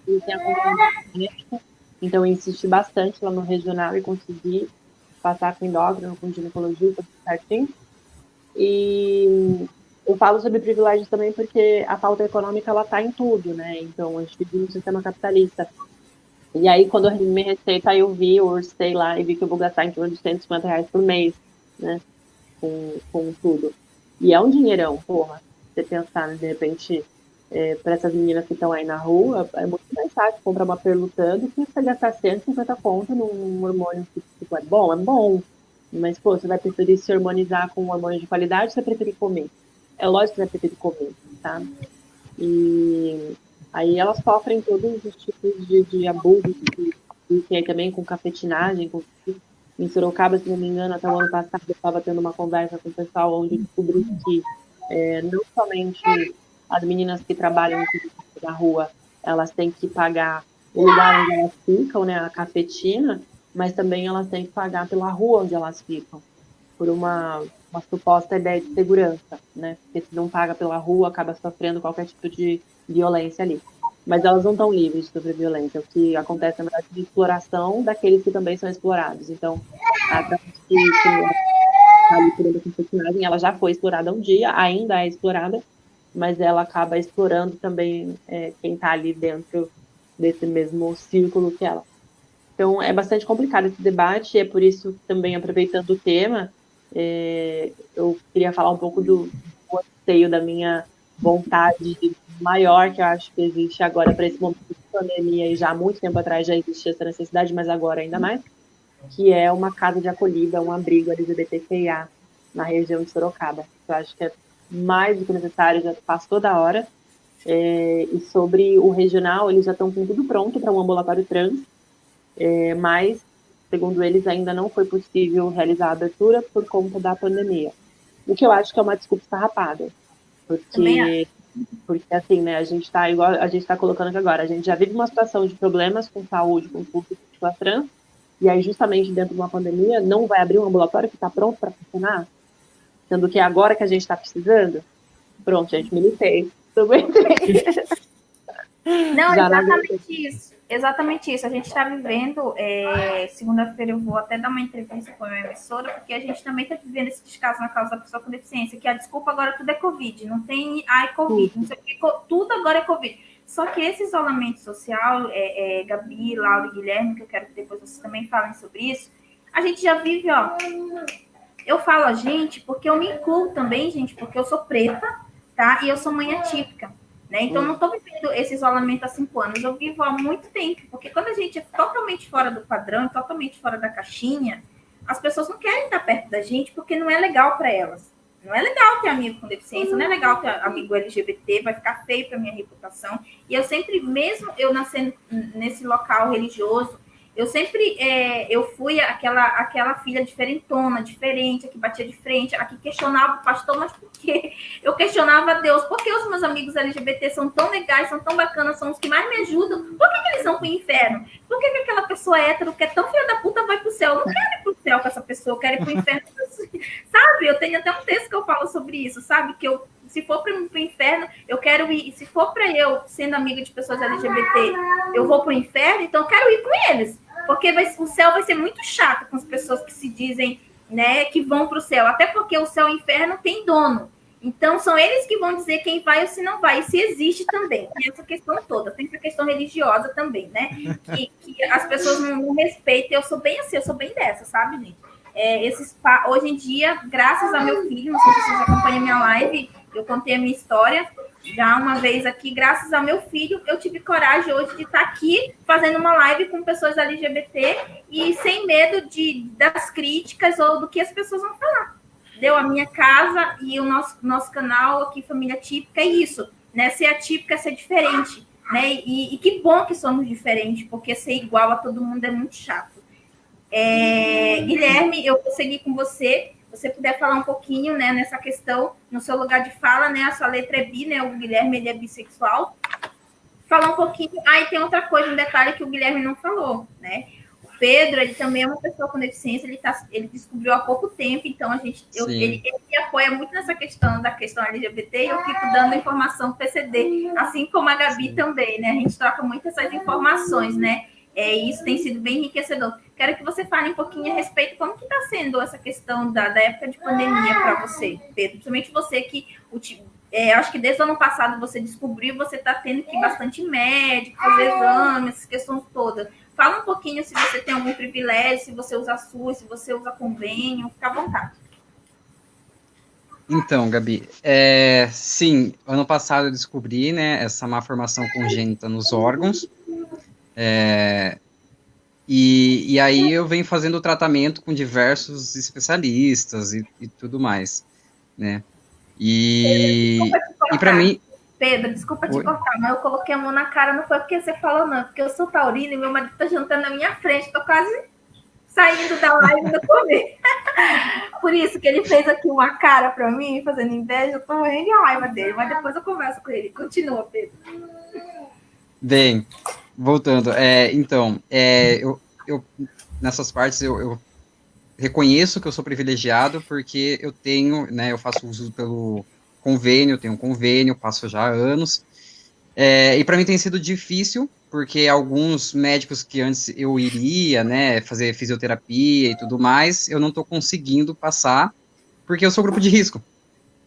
[SPEAKER 4] ele tem acompanhamento médico, então eu insisti bastante lá no regional e consegui passar com endócrino, com ginecologista, tudo certinho. E eu falo sobre privilégios também porque a pauta econômica, ela tá em tudo, né? Então, a gente vive no sistema capitalista. E aí, quando eu me receita, eu orcei lá e vi que eu vou gastar em torno de R$ 150 por mês, né? Com tudo. E é um dinheirão, porra. Você pensar, né, de repente, para essas meninas que estão aí na rua, é muito mais fácil comprar uma perlutã do que você gastar 150 conto num hormônio que tipo, é bom. Mas, pô, você vai preferir se hormonizar com um hormônio de qualidade ou você vai preferir comer? É lógico que você vai preferir comer, tá? E aí elas sofrem todos os tipos de abuso, que aí também com cafetinagem, em Sorocaba, se não me engano, até o ano passado eu estava tendo uma conversa com o pessoal onde descobri que não somente as meninas que trabalham na rua, elas têm que pagar o lugar onde elas ficam, né, a cafetina, mas também elas têm que pagar pela rua onde elas ficam, por uma suposta ideia de segurança, né? Porque se não paga pela rua, acaba sofrendo qualquer tipo de violência ali. Mas elas não estão livres de sofrer violência. O que acontece, na verdade, de exploração daqueles que também são explorados. Então, a travesti que está ali por essa personagem, ela já foi explorada um dia, ainda é explorada, mas ela acaba explorando também quem está ali dentro desse mesmo círculo que ela. Então, é bastante complicado esse debate, e é por isso que também, aproveitando o tema, eu queria falar um pouco do anseio da minha vontade maior, que eu acho que existe agora para esse momento de pandemia, e já há muito tempo atrás já existia essa necessidade, mas agora ainda mais, que é uma casa de acolhida, um abrigo LGBTQIA na região de Sorocaba. Eu acho que é mais do que necessário, já passou da hora. E sobre o regional, eles já estão com tudo pronto para um ambulatório trans, mas, segundo eles, ainda não foi possível realizar a abertura por conta da pandemia. O que eu acho que é uma desculpa esfarrapada, porque assim, né, a gente está igual a gente está colocando aqui agora, a gente já vive uma situação de problemas com saúde, com público trans, e aí justamente dentro de uma pandemia não vai abrir um ambulatório que está pronto para funcionar, sendo que é agora que a gente está precisando. Pronto, gente, militei.
[SPEAKER 1] Não, exatamente isso. Exatamente isso. A gente está vivendo. Segunda-feira eu vou até dar uma entrevista com a minha emissora, porque a gente também está vivendo esse descaso na causa da pessoa com deficiência, que a desculpa agora tudo é Covid. Não tem Covid, não sei o que, tudo agora é Covid. Só que esse isolamento social, Gabi, Laura e Guilherme, que eu quero que depois vocês também falem sobre isso, a gente já vive, ó. Eu falo a gente porque eu me incluo também, gente, porque eu sou preta, tá? E eu sou mãe atípica. Né? Então, não estou vivendo esse isolamento há 5 anos, eu vivo há muito tempo, porque quando a gente é totalmente fora do padrão, totalmente fora da caixinha, as pessoas não querem estar perto da gente porque não é legal para elas. Não é legal ter amigo com deficiência, não é legal ter amigo LGBT, vai ficar feio para minha reputação. E eu sempre, mesmo eu nascendo nesse local religioso, eu sempre eu fui aquela filha diferentona, diferente, a que batia de frente, a que questionava o pastor, mas por quê? Eu questionava a Deus, por que os meus amigos LGBT são tão legais, são tão bacanas, são os que mais me ajudam? Por que eles vão pro inferno? Por que aquela pessoa hétero que é tão filha da puta vai pro céu? Eu não quero ir pro céu com essa pessoa, eu quero ir pro inferno. Sabe? Eu tenho até um texto que eu falo sobre isso, sabe? Que se for pro inferno, eu quero ir. Se for para eu, sendo amiga de pessoas LGBT, eu vou pro inferno, então eu quero ir com eles. Porque o céu vai ser muito chato com as pessoas que se dizem, né, que vão para o céu. Até porque o céu e o inferno tem dono. Então, são eles que vão dizer quem vai ou se não vai. E se existe também. Tem essa questão toda. Tem essa questão religiosa também, né? Que as pessoas não respeitam. Eu sou bem assim, eu sou bem dessa, sabe, gente? Hoje em dia, graças ao meu filho, não sei se vocês acompanham a minha live, eu contei a minha história já uma vez aqui, graças ao meu filho, eu tive coragem hoje de estar aqui fazendo uma live com pessoas LGBT e sem medo das críticas ou do que as pessoas vão falar. Deu a minha casa e o nosso canal aqui, Família Típica, é isso, né? Ser atípica é ser diferente, né? E que bom que somos diferentes, porque ser igual a todo mundo é muito chato. Guilherme, eu vou seguir com você. Se você puder falar um pouquinho, né, nessa questão, no seu lugar de fala, né, a sua letra é bi, né, o Guilherme ele é bissexual. Falar um pouquinho. E tem outra coisa, um detalhe que o Guilherme não falou, né? Pedro, ele também é uma pessoa com deficiência, ele descobriu há pouco tempo, então ele me apoia muito nessa questão LGBT, e eu fico dando informação do PCD, assim como a Gabi também, né? A gente troca muito essas informações, né? E isso tem sido bem enriquecedor. Quero que você fale um pouquinho a respeito de como que está sendo essa questão da época de pandemia para você, Pedro. Principalmente você que, acho que desde o ano passado você descobriu, você está tendo que ir bastante médico, fazer exames, essas questões todas. Fala um pouquinho se você tem algum privilégio, se você usa SUS, se você usa convênio, fica à vontade.
[SPEAKER 2] Então, Gabi, sim, ano passado eu descobri, né, essa má formação congênita nos órgãos, e aí eu venho fazendo o tratamento com diversos especialistas e tudo mais, né, e para mim...
[SPEAKER 1] Pedro, desculpa te cortar, mas eu coloquei a mão na cara, não foi porque você falou, não, porque eu sou taurina e meu marido tá jantando na minha frente, tô quase saindo da live do comer. Por isso que ele fez aqui uma cara pra mim, fazendo inveja, eu tô morrendo de raiva dele, mas depois eu converso com ele. Continua, Pedro.
[SPEAKER 2] Bem, voltando, então, eu nessas partes eu reconheço que eu sou privilegiado porque eu tenho, né, eu faço uso pelo convênio, tenho um convênio, passo já há anos, e para mim tem sido difícil, porque alguns médicos que antes eu iria, né, fazer fisioterapia e tudo mais, eu não estou conseguindo passar, porque eu sou grupo de risco.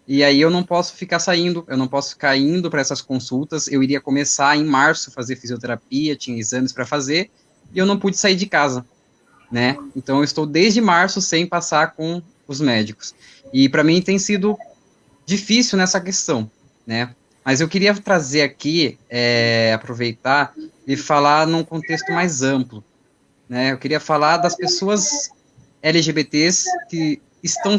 [SPEAKER 2] E aí eu não posso ficar saindo, eu não posso ficar indo para essas consultas, eu iria começar em março fazer fisioterapia, tinha exames para fazer, e eu não pude sair de casa, né? Então eu estou desde março sem passar com os médicos. E para mim tem sido difícil nessa questão, né? Mas eu queria trazer aqui, aproveitar e falar num contexto mais amplo, né? Eu queria falar das pessoas LGBTs que estão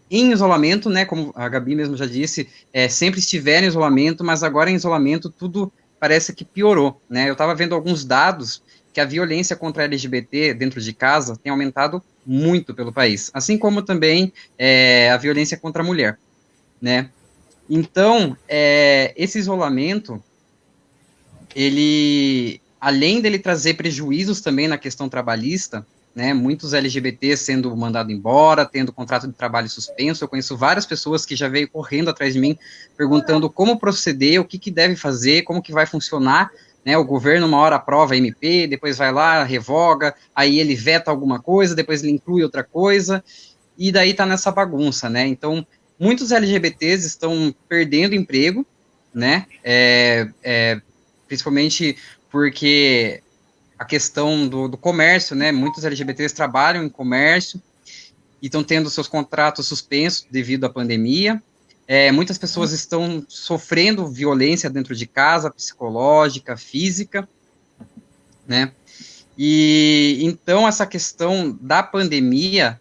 [SPEAKER 2] em isolamento, né? Como a Gabi mesmo já disse, sempre estiveram em isolamento, mas agora em isolamento tudo parece que piorou, né? Eu estava vendo alguns dados que a violência contra a LGBT dentro de casa tem aumentado muito pelo país, assim como também a violência contra a mulher, né? Então, esse isolamento, ele, além dele trazer prejuízos também na questão trabalhista, né, muitos LGBTs sendo mandados embora, tendo contrato de trabalho suspenso, eu conheço várias pessoas que já veio correndo atrás de mim, perguntando como proceder, o que deve fazer, como que vai funcionar, né, o governo uma hora aprova a MP, depois vai lá, revoga, aí ele veta alguma coisa, depois ele inclui outra coisa, e daí tá nessa bagunça, né, então muitos LGBTs estão perdendo emprego, né, principalmente porque a questão do comércio, né, muitos LGBTs trabalham em comércio e estão tendo seus contratos suspensos devido à pandemia, muitas pessoas estão sofrendo violência dentro de casa, psicológica, física, né, e então essa questão da pandemia,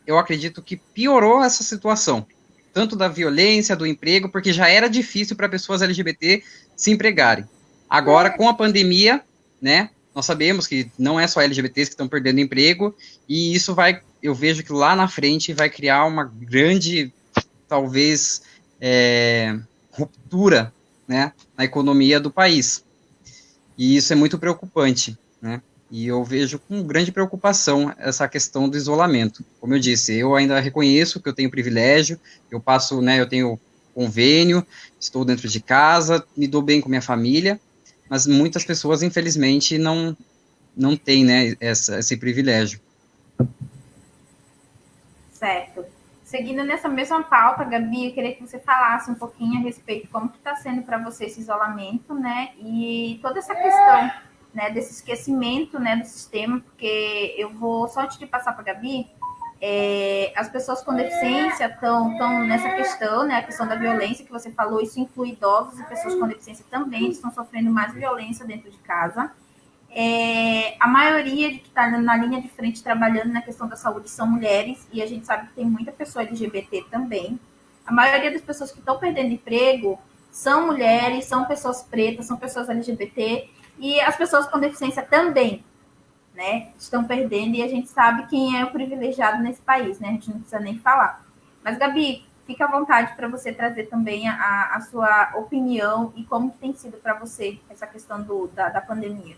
[SPEAKER 2] eu acredito que piorou essa situação, tanto da violência, do emprego, porque já era difícil para pessoas LGBT se empregarem. Agora, com a pandemia, né, nós sabemos que não é só LGBTs que estão perdendo emprego, e isso eu vejo que lá na frente vai criar uma grande, talvez, ruptura, né, na economia do país. E isso é muito preocupante, né? E eu vejo com grande preocupação essa questão do isolamento. Como eu disse, eu ainda reconheço que eu tenho privilégio, eu passo, né, eu tenho convênio, estou dentro de casa, me dou bem com minha família, mas muitas pessoas, infelizmente, não têm, né, esse privilégio.
[SPEAKER 1] Certo. Seguindo nessa mesma pauta, Gabi, eu queria que você falasse um pouquinho a respeito de como que está sendo para você esse isolamento, né, e toda essa questão, né, desse esquecimento, né, do sistema, porque eu vou só antes de passar para a Gabi, as pessoas com deficiência estão nessa questão, né, a questão da violência que você falou, isso inclui idosos e pessoas com deficiência também estão sofrendo mais violência dentro de casa. A maioria de que está na linha de frente trabalhando na questão da saúde são mulheres, e a gente sabe que tem muita pessoa LGBT também. A maioria das pessoas que estão perdendo emprego são mulheres, são pessoas pretas, são pessoas LGBT, e as pessoas com deficiência também, né, estão perdendo, e a gente sabe quem é o privilegiado nesse país, né, a gente não precisa nem falar. Mas, Gabi, fica à vontade para você trazer também a sua opinião e como que tem sido para você essa questão da pandemia.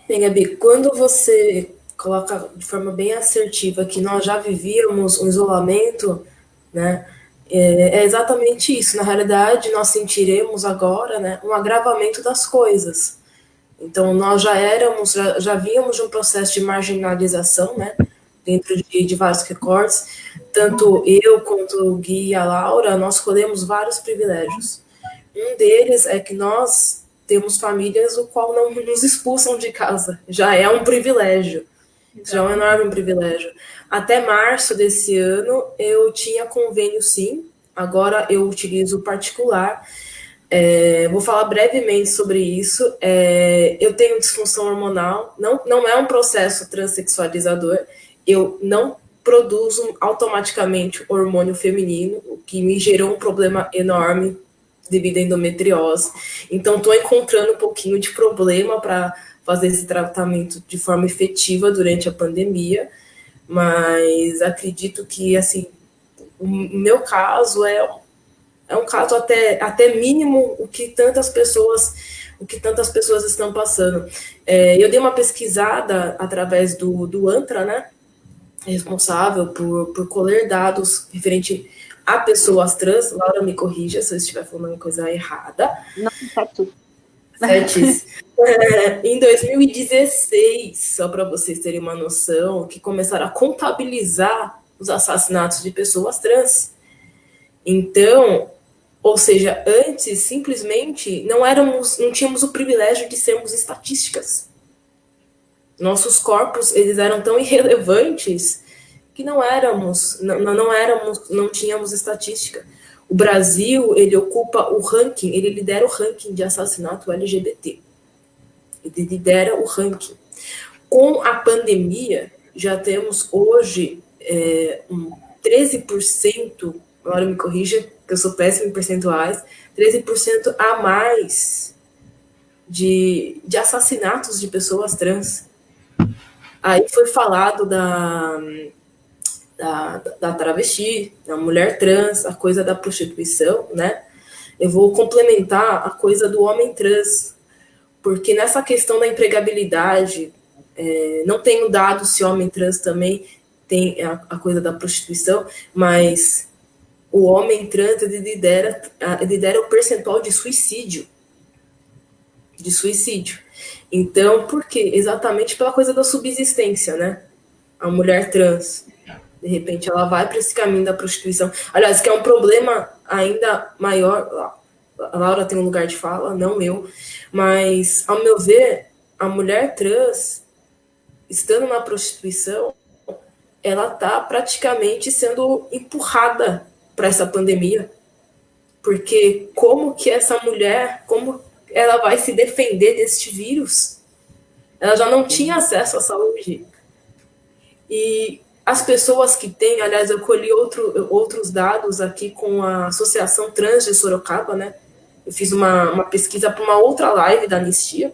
[SPEAKER 3] Bem, Gabi, quando você coloca de forma bem assertiva que nós já vivíamos um isolamento, né, é exatamente isso. Na realidade, nós sentiremos agora, né, um agravamento das coisas. Então, nós já víamos de um processo de marginalização, né, dentro de vários recortes. Tanto eu quanto o Gui e a Laura, nós colhemos vários privilégios. Um deles é que nós temos famílias o qual não nos expulsam de casa. Já é um privilégio. Já é um enorme privilégio. Até março desse ano, eu tinha convênio, sim. Agora eu utilizo particular. Vou falar brevemente sobre isso. Eu tenho disfunção hormonal. Não é um processo transexualizador. Eu não produzo automaticamente hormônio feminino, o que me gerou um problema enorme devido à endometriose. Então, estou encontrando um pouquinho de problema para fazer esse tratamento de forma efetiva durante a pandemia, mas acredito que, assim, o meu caso é um caso até mínimo o que tantas pessoas estão passando. Eu dei uma pesquisada através do ANTRA, né, responsável por colher dados referente a pessoas trans. Laura, me corrija se eu estiver falando uma coisa errada.
[SPEAKER 4] Não, tá tudo.
[SPEAKER 3] Certíssimo. Em 2016, só para vocês terem uma noção, que começaram a contabilizar os assassinatos de pessoas trans. Então, ou seja, antes simplesmente não tínhamos o privilégio de sermos estatísticas. Nossos corpos, eles eram tão irrelevantes que não tínhamos estatística. O Brasil, ele ocupa o ranking, ele lidera o ranking de assassinato LGBT. Ele lidera o ranking. Com a pandemia, já temos hoje 13%, agora me corrija, que eu sou péssima em percentuais, 13% a mais de assassinatos de pessoas trans. Aí foi falado da travesti, da mulher trans, a coisa da prostituição, né? Eu vou complementar a coisa do homem trans, porque nessa questão da empregabilidade, não tenho dado se homem trans também tem a coisa da prostituição, mas o homem trans ele lidera o percentual de suicídio. Então, por quê? Exatamente pela coisa da subsistência, né? A mulher trans, de repente, ela vai para esse caminho da prostituição. Aliás, que é um problema ainda maior. A Laura tem um lugar de fala, não eu. Mas, ao meu ver, a mulher trans, estando na prostituição, ela está praticamente sendo empurrada para essa pandemia. Porque como que essa mulher, como ela vai se defender deste vírus? Ela já não tinha acesso à saúde. E as pessoas que têm, aliás, eu colhi outros dados aqui com a Associação Trans de Sorocaba, né? Eu fiz uma pesquisa para uma outra live da Anistia,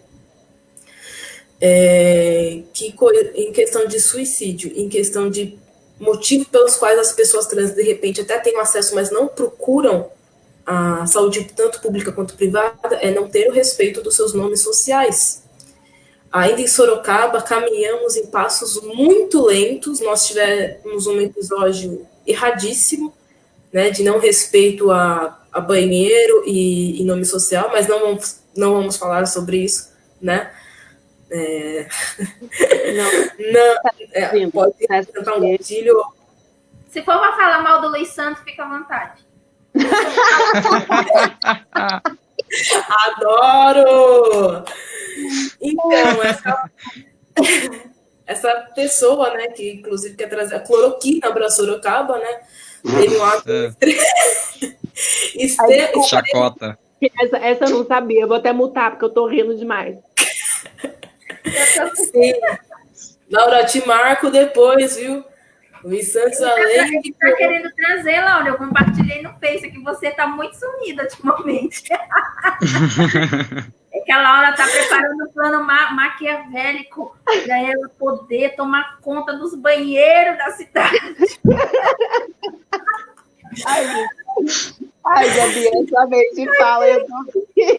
[SPEAKER 3] em questão de suicídio, em questão de motivo pelos quais as pessoas trans, de repente, até têm acesso, mas não procuram a saúde tanto pública quanto privada, é não ter o respeito dos seus nomes sociais. Ainda em Sorocaba, caminhamos em passos muito lentos. Nós tivemos um episódio erradíssimo, né, de não respeito a banheiro e nome social, mas não vamos falar sobre isso, né? Pode tentar um gatilho.
[SPEAKER 1] Se for para falar mal do Luiz Santos, fica à vontade.
[SPEAKER 3] Adoro! Então, essa pessoa, né, que inclusive quer trazer a cloroquina para Sorocaba, né, teve um ato
[SPEAKER 2] chacota.
[SPEAKER 4] Essa eu não sabia, eu vou até mutar, porque eu tô rindo demais.
[SPEAKER 3] Sim. Laura, te marco depois, viu? Luiz Santos, além de...
[SPEAKER 1] Tá querendo trazer, Laura, eu compartilhei no Face que você tá muito sumida ultimamente. É que a Laura tá preparando um plano maquiavélico para ela poder tomar conta dos banheiros da cidade.
[SPEAKER 4] Ai, Gabi, essa vez de fala, eu tô aqui.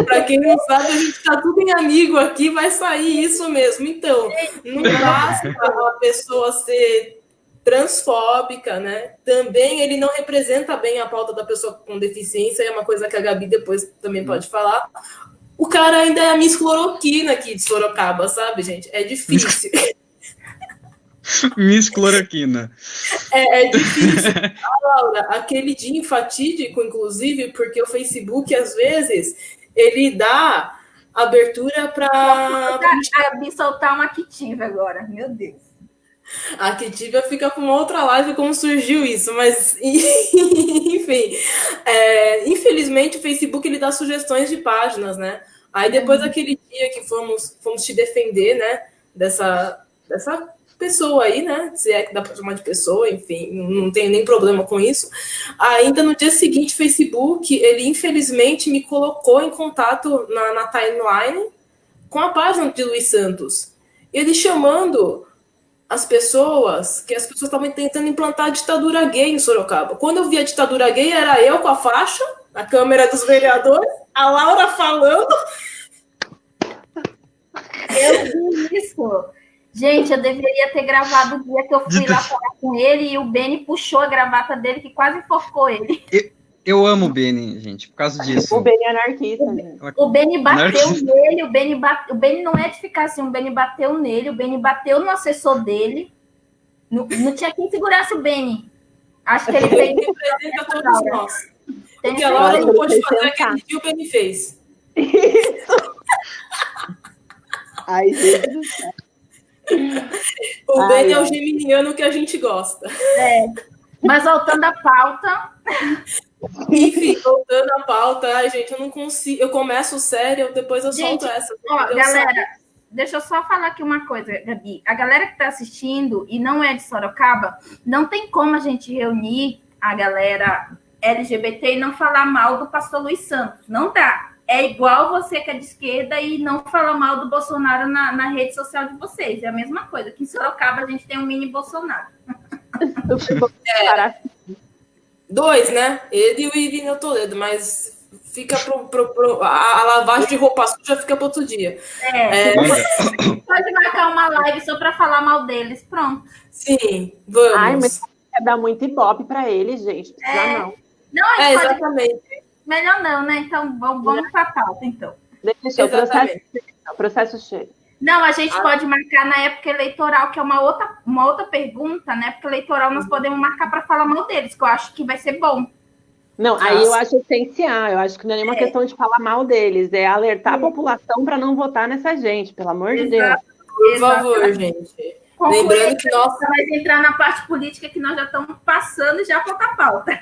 [SPEAKER 3] Para Para quem não sabe, a gente tá tudo em amigo aqui, vai sair isso mesmo. Então, não basta a pessoa ser transfóbica, né? Também ele não representa bem a pauta da pessoa com deficiência, é uma coisa que a Gabi depois também pode falar. O cara ainda é a Miss Cloroquina aqui de Sorocaba, sabe, gente? É difícil.
[SPEAKER 2] Miss Cloroquina.
[SPEAKER 3] É difícil. Laura, aquele dia fatídico, inclusive, porque o Facebook, às vezes, ele dá abertura para...
[SPEAKER 1] A Gabi soltar uma Activia agora, meu Deus.
[SPEAKER 3] A Activia fica com uma outra live como surgiu isso, mas enfim, infelizmente o Facebook ele dá sugestões de páginas, né? Aí depois daquele dia que fomos te defender, né? Dessa pessoa aí, né? Se é que dá para chamar de pessoa, enfim, não tenho nem problema com isso. Ainda no dia seguinte, o Facebook, ele infelizmente me colocou em contato na timeline com a página de Luiz Santos. Ele chamando as pessoas estavam tentando implantar a ditadura gay em Sorocaba. Quando eu vi a ditadura gay, era eu com a faixa, a câmera dos vereadores, a Laura falando.
[SPEAKER 1] Eu vi isso. Gente, eu deveria ter gravado o dia que eu fui lá falar com ele e o Beni puxou a gravata dele que quase enforcou ele.
[SPEAKER 2] Eu amo o Beni, gente, por causa disso.
[SPEAKER 4] O Beni é anarquista, gente.
[SPEAKER 1] O Beni bateu nele, o Beni não é de ficar assim, o Beni bateu nele, o Beni bateu no assessor dele. Não tinha quem segurasse o Beni. Acho que ele fez.
[SPEAKER 3] Representa todos nós. O que a Laura não pôde fazer aquele dia, o Beni fez.
[SPEAKER 4] Isso. Ai, gente do céu.
[SPEAKER 3] O Beni é o geminiano que a gente gosta.
[SPEAKER 1] Mas voltando à pauta.
[SPEAKER 3] Enfim, voltando à pauta, ai, gente, eu não consigo. Eu começo sério, depois eu solto essa.
[SPEAKER 1] Galera, deixa eu só falar aqui uma coisa, Gabi. A galera que está assistindo e não é de Sorocaba, não tem como a gente reunir a galera LGBT e não falar mal do pastor Luiz Santos. Não dá. É igual você que é de esquerda e não falar mal do Bolsonaro na rede social de vocês. É a mesma coisa. Aqui em Sorocaba a gente tem um mini Bolsonaro.
[SPEAKER 3] Dois, né? Ele e o Irineu Toledo, mas fica a lavagem de roupa suja fica para outro dia.
[SPEAKER 1] Pode marcar uma live só para falar mal deles. Pronto.
[SPEAKER 3] Sim, vamos.
[SPEAKER 4] Ai, mas quer dar muito ibope para eles, gente. Precisa não.
[SPEAKER 1] Não,
[SPEAKER 3] exatamente.
[SPEAKER 1] Melhor não, né? Então, vamos para a pauta, então.
[SPEAKER 4] Deixa o processo cheio.
[SPEAKER 1] Não, a gente pode marcar na época eleitoral, que é uma outra pergunta, né? Porque eleitoral nós podemos marcar para falar mal deles, que eu acho que vai ser bom.
[SPEAKER 4] Não, aí eu acho essencial. Eu acho que não é nenhuma questão de falar mal deles, é alertar a população para não votar nessa gente, pelo amor de Deus.
[SPEAKER 3] Por favor, gente. Lembrando que nós
[SPEAKER 1] vamos entrar na parte política que nós já estamos passando já para outra pauta.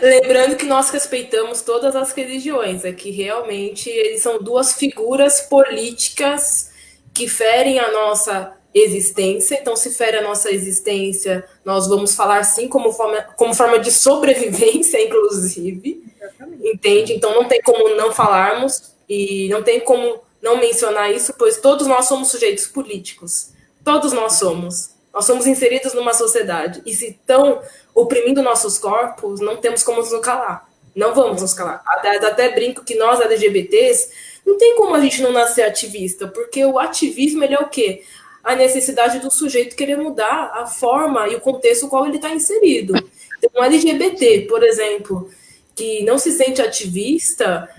[SPEAKER 3] Lembrando que nós respeitamos todas as religiões, é que realmente eles são duas figuras políticas que ferem a nossa existência. Então, se fere a nossa existência, nós vamos falar sim como forma de sobrevivência, inclusive. Exatamente. Entende? Então, não tem como não falarmos e não tem como não mencionar isso, pois todos nós somos sujeitos políticos. Todos nós somos. Nós somos inseridos numa sociedade. E se estão oprimindo nossos corpos, não temos como nos calar. Não vamos nos calar. Até brinco que nós, LGBTs, não tem como a gente não nascer ativista, porque o ativismo, ele é o quê? A necessidade do sujeito querer mudar a forma e o contexto no qual ele está inserido. Então, um LGBT, por exemplo, que não se sente ativista,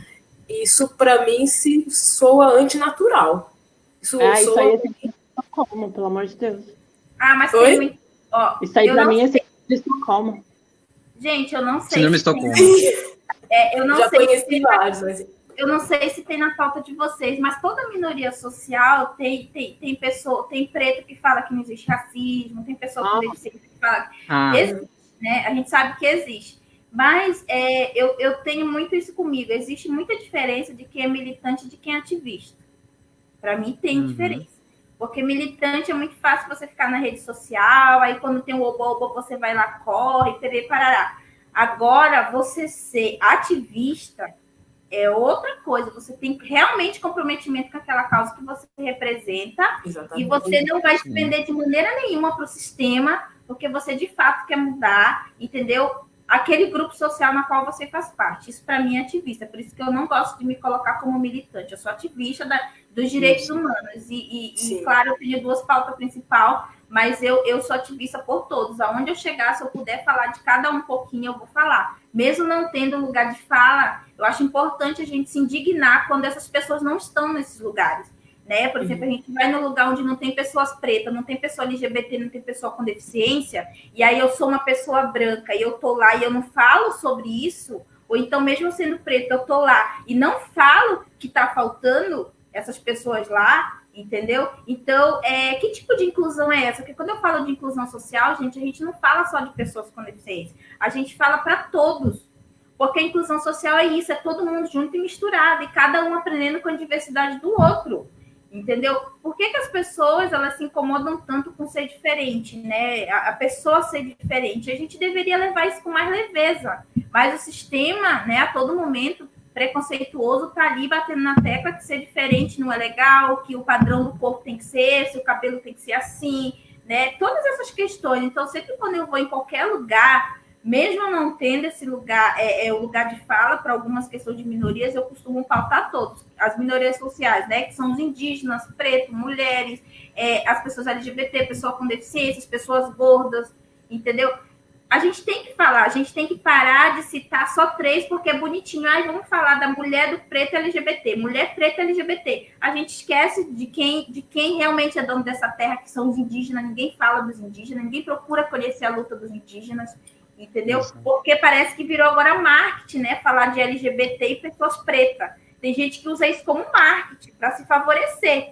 [SPEAKER 3] isso, para mim, se soa antinatural. Isso soa...
[SPEAKER 4] Isso aí é como, pelo amor de Deus.
[SPEAKER 1] Mas tem muito...
[SPEAKER 4] Isso aí pra mim é de Estocolmo.
[SPEAKER 1] Gente, eu não sei.
[SPEAKER 2] Síndrome Estocolmo.
[SPEAKER 1] Eu não
[SPEAKER 3] Já
[SPEAKER 1] sei
[SPEAKER 3] conheci vários, mas...
[SPEAKER 1] Eu não sei se tem na pauta de vocês, mas toda minoria social tem pessoa, tem preto que fala que não existe racismo, tem pessoa com deficiência que fala que existe, né? A gente sabe que existe. Mas eu tenho muito isso comigo. Existe muita diferença de quem é militante e de quem é ativista. Para mim tem diferença. Porque militante é muito fácil você ficar na rede social, aí quando tem o oba-oba você vai lá, corre, terê, parará. Agora, você ser ativista é outra coisa. Você tem realmente comprometimento com aquela causa que você representa. Exatamente. E você não vai depender de maneira nenhuma para o sistema, porque você de fato quer mudar, entendeu? aquele grupo social na qual você faz parte. Isso, para mim, é ativista. Por isso que eu não gosto de me colocar como militante. Eu sou ativista dos direitos humanos. E, claro, eu tenho 2 pautas principais, mas eu sou ativista por todos. Aonde eu chegar, se eu puder falar de cada um pouquinho, eu vou falar. Mesmo não tendo lugar de fala, eu acho importante a gente se indignar quando essas pessoas não estão nesses lugares. Né? Por exemplo, a gente vai no lugar onde não tem pessoas pretas, não tem pessoa LGBT, não tem pessoa com deficiência, e aí eu sou uma pessoa branca e eu tô lá e eu não falo sobre isso, ou então mesmo sendo preta, eu tô lá e não falo que tá faltando essas pessoas lá, entendeu? Então, que tipo de inclusão é essa? Porque quando eu falo de inclusão social, gente, a gente não fala só de pessoas com deficiência, a gente fala para todos. Porque a inclusão social é isso, é todo mundo junto e misturado, e cada um aprendendo com a diversidade do outro. Entendeu? Por que as pessoas elas se incomodam tanto com ser diferente, né? A pessoa ser diferente. A gente deveria levar isso com mais leveza. Mas o sistema, né, a todo momento, preconceituoso, tá ali batendo na tecla que ser diferente não é legal, que o padrão do corpo tem que ser esse, o cabelo tem que ser assim, né? Todas essas questões. Então, sempre quando eu vou em qualquer lugar, mesmo não tendo esse lugar, o lugar de fala para algumas questões de minorias, eu costumo pautar todos. As minorias sociais, né, que são os indígenas, pretos, mulheres, as pessoas LGBT, pessoas com deficiência, as pessoas gordas, entendeu? A gente tem que falar, a gente tem que parar de citar só 3, porque é bonitinho. Ai, vamos falar da mulher do preto LGBT, mulher preta LGBT. A gente esquece de quem realmente é dono dessa terra, que são os indígenas. Ninguém fala dos indígenas, ninguém procura conhecer a luta dos indígenas. Entendeu? Porque parece que virou agora marketing, né? Falar de LGBT e pessoas pretas. Tem gente que usa isso como marketing para se favorecer,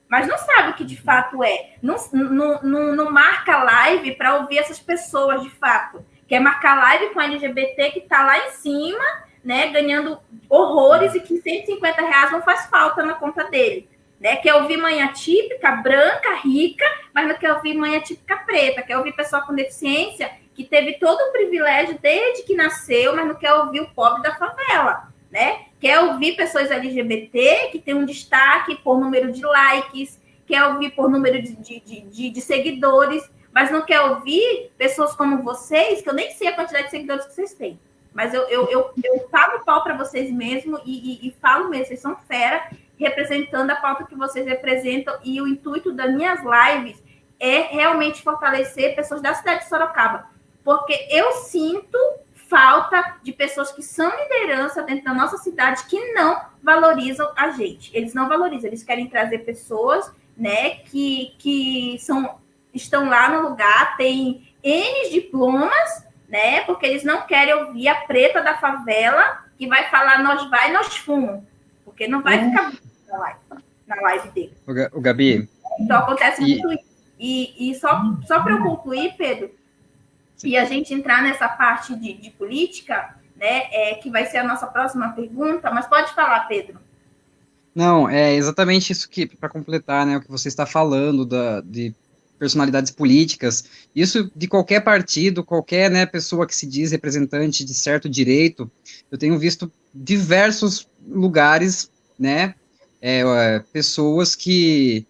[SPEAKER 1] mas não sabe o que de fato é. Não marca live para ouvir essas pessoas de fato. Quer marcar live com LGBT que está lá em cima, né? Ganhando horrores e que R$150 não faz falta na conta dele. Né? Quer ouvir manhã típica, branca, rica, mas não quer ouvir manhã típica preta. Quer ouvir pessoa com deficiência que teve todo o privilégio desde que nasceu, mas não quer ouvir o pobre da favela, né? Quer ouvir pessoas LGBT que tem um destaque por número de likes, quer ouvir por número de seguidores, mas não quer ouvir pessoas como vocês, que eu nem sei a quantidade de seguidores que vocês têm, mas eu pago o pau para vocês mesmo e falo mesmo, vocês são fera, representando a pauta que vocês representam, e o intuito das minhas lives é realmente fortalecer pessoas da cidade de Sorocaba, porque eu sinto falta de pessoas que são liderança dentro da nossa cidade que não valorizam a gente. Eles não valorizam, eles querem trazer pessoas, né, que estão lá no lugar, têm N diplomas, né, porque eles não querem ouvir a preta da favela que vai falar nós fumamos, porque não vai ficar na live dele.
[SPEAKER 2] O Gabi.
[SPEAKER 1] Então acontece muito isso. E só para eu concluir, Pedro, e a gente entrar nessa parte de política, né, que vai ser a nossa próxima pergunta, mas pode falar, Pedro.
[SPEAKER 2] Não, é exatamente isso que, para completar, né, o que você está falando de personalidades políticas, isso de qualquer partido, qualquer, né, pessoa que se diz representante de certo direito, eu tenho visto diversos lugares, né, pessoas que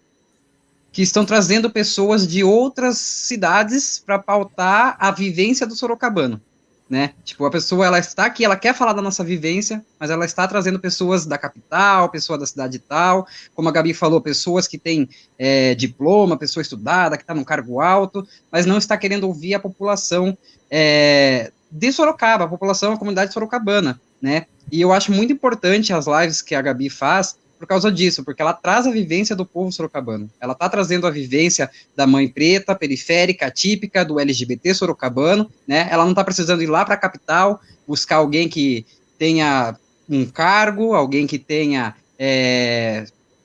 [SPEAKER 2] estão trazendo pessoas de outras cidades para pautar a vivência do sorocabano, né? Tipo, a pessoa, ela está aqui, ela quer falar da nossa vivência, mas ela está trazendo pessoas da capital, pessoa da cidade tal, como a Gabi falou, pessoas que têm diploma, pessoa estudada, que está num cargo alto, mas não está querendo ouvir a população de Sorocaba, a população, a comunidade sorocabana, né? E eu acho muito importante as lives que a Gabi faz, por causa disso, porque ela traz a vivência do povo sorocabano. Ela está trazendo a vivência da mãe preta, periférica, típica, do LGBT sorocabano, né? Ela não está precisando ir lá para a capital, buscar alguém que tenha um cargo, alguém que tenha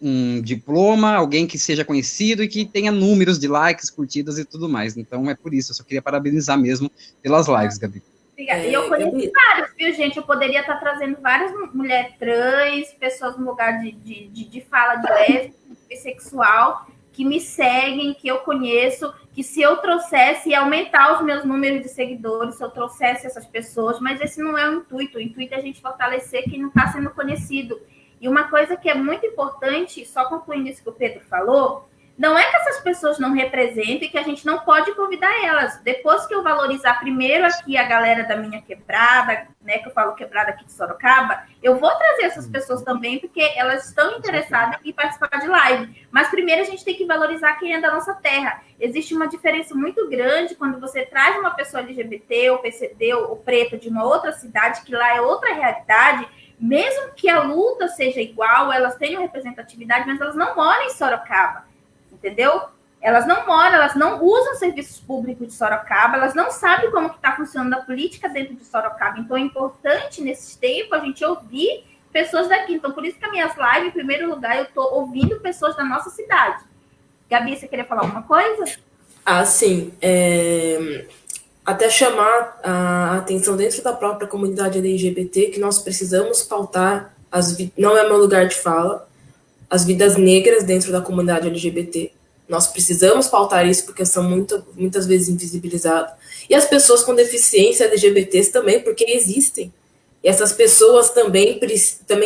[SPEAKER 2] um diploma, alguém que seja conhecido e que tenha números de likes, curtidas e tudo mais. Então, é por isso. Eu só queria parabenizar mesmo pelas lives, Gabi.
[SPEAKER 1] Obrigada. E eu conheço vários, viu, gente? Eu poderia estar trazendo várias mulheres trans, pessoas no lugar de fala de lésbica, bissexual, que me seguem, que eu conheço, que se eu trouxesse ia aumentar os meus números de seguidores, se eu trouxesse essas pessoas, mas esse não é o intuito. O intuito é a gente fortalecer quem não está sendo conhecido. E uma coisa que é muito importante, só concluindo isso que o Pedro falou, Não é que essas pessoas não representem, que a gente não pode convidar elas. Depois que eu valorizar primeiro aqui a galera da minha quebrada, né, que eu falo quebrada aqui de Sorocaba, eu vou trazer essas pessoas também, porque elas estão interessadas em participar de live. Mas primeiro a gente tem que valorizar quem é da nossa terra. Existe uma diferença muito grande quando você traz uma pessoa LGBT, ou PCD, ou preta de uma outra cidade, que lá é outra realidade, mesmo que a luta seja igual, elas tenham representatividade, mas elas não moram em Sorocaba. Entendeu? Elas não moram, elas não usam serviços públicos de Sorocaba, elas não sabem como que está funcionando a política dentro de Sorocaba. Então, é importante, nesses tempos, a gente ouvir pessoas daqui. Então, por isso que as minhas lives, em primeiro lugar, eu estou ouvindo pessoas da nossa cidade. Gabi, você queria falar alguma coisa?
[SPEAKER 3] Sim. Até chamar a atenção dentro da própria comunidade LGBT que nós precisamos pautar, não é meu lugar de fala, as vidas negras dentro da comunidade LGBT. Nós precisamos pautar isso porque são muitas vezes invisibilizados. E as pessoas com deficiência LGBTs também, porque existem. E essas pessoas também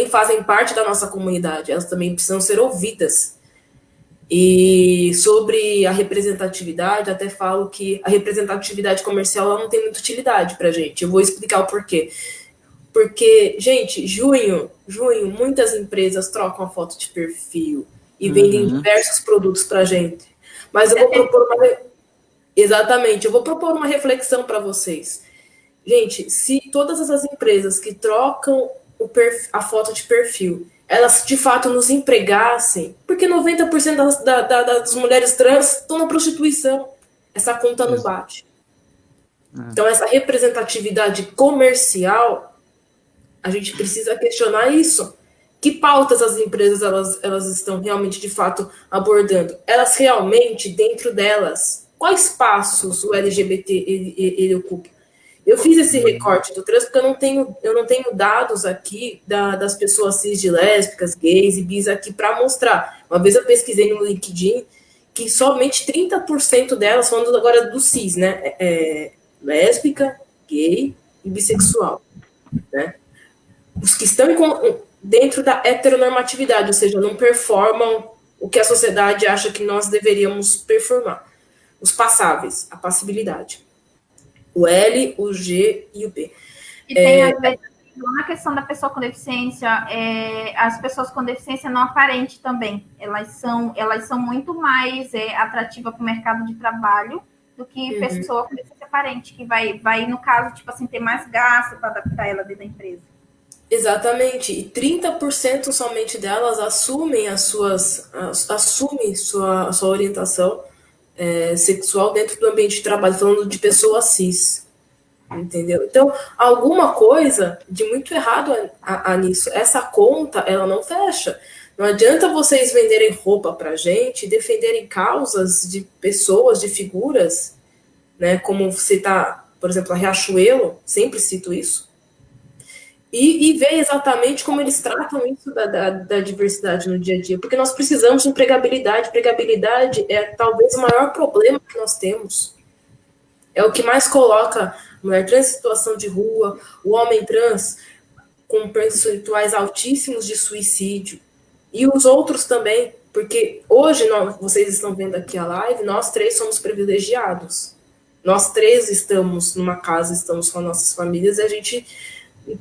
[SPEAKER 3] fazem parte da nossa comunidade, elas também precisam ser ouvidas. E sobre a representatividade, até falo que a representatividade comercial ela não tem muita utilidade para a gente. Eu vou explicar o porquê. Porque, gente, junho, muitas empresas trocam a foto de perfil e vendem diversos produtos para a gente. Mas eu vou propor Exatamente, eu vou propor uma reflexão para vocês. Gente, se todas essas empresas que trocam a foto de perfil, elas de fato nos empregassem, porque 90% das mulheres trans estão na prostituição. Essa conta não bate. Então, essa representatividade comercial, a gente precisa questionar isso. Que pautas as empresas elas estão realmente, de fato, abordando? Elas realmente, dentro delas, quais passos o LGBT ele ocupa? Eu fiz esse recorte do trans porque eu não tenho dados aqui das pessoas cis de lésbicas, gays e bis aqui para mostrar. Uma vez eu pesquisei no LinkedIn que somente 30% delas, falando agora do cis, né? Lésbica, gay e bissexual, né? Os que estão dentro da heteronormatividade, ou seja, não performam o que a sociedade acha que nós deveríamos performar. Os passáveis, a passibilidade. O L, o G e o B.
[SPEAKER 1] E tem a ver na questão da pessoa com deficiência, as pessoas com deficiência não aparente também. Elas são muito mais atrativas para o mercado de trabalho do que pessoa com deficiência aparente, que vai, no caso, tipo assim, ter mais gasto para adaptar ela dentro da empresa.
[SPEAKER 3] Exatamente, e 30% somente delas assumem sua orientação sexual dentro do ambiente de trabalho, falando de pessoas cis, entendeu? Então, alguma coisa de muito errado nisso. Essa conta, ela não fecha. Não adianta vocês venderem roupa pra gente, defenderem causas de pessoas, de figuras, né, como citar, por exemplo, a Riachuelo, sempre cito isso, e ver exatamente como eles tratam isso da diversidade no dia a dia, porque nós precisamos de empregabilidade. Empregabilidade é talvez o maior problema que nós temos. É o que mais coloca a mulher trans em situação de rua, o homem trans com percentuais altíssimos de suicídio, e os outros também, porque hoje, vocês estão vendo aqui a live, nós três somos privilegiados. Nós três estamos numa casa, estamos com as nossas famílias, e a gente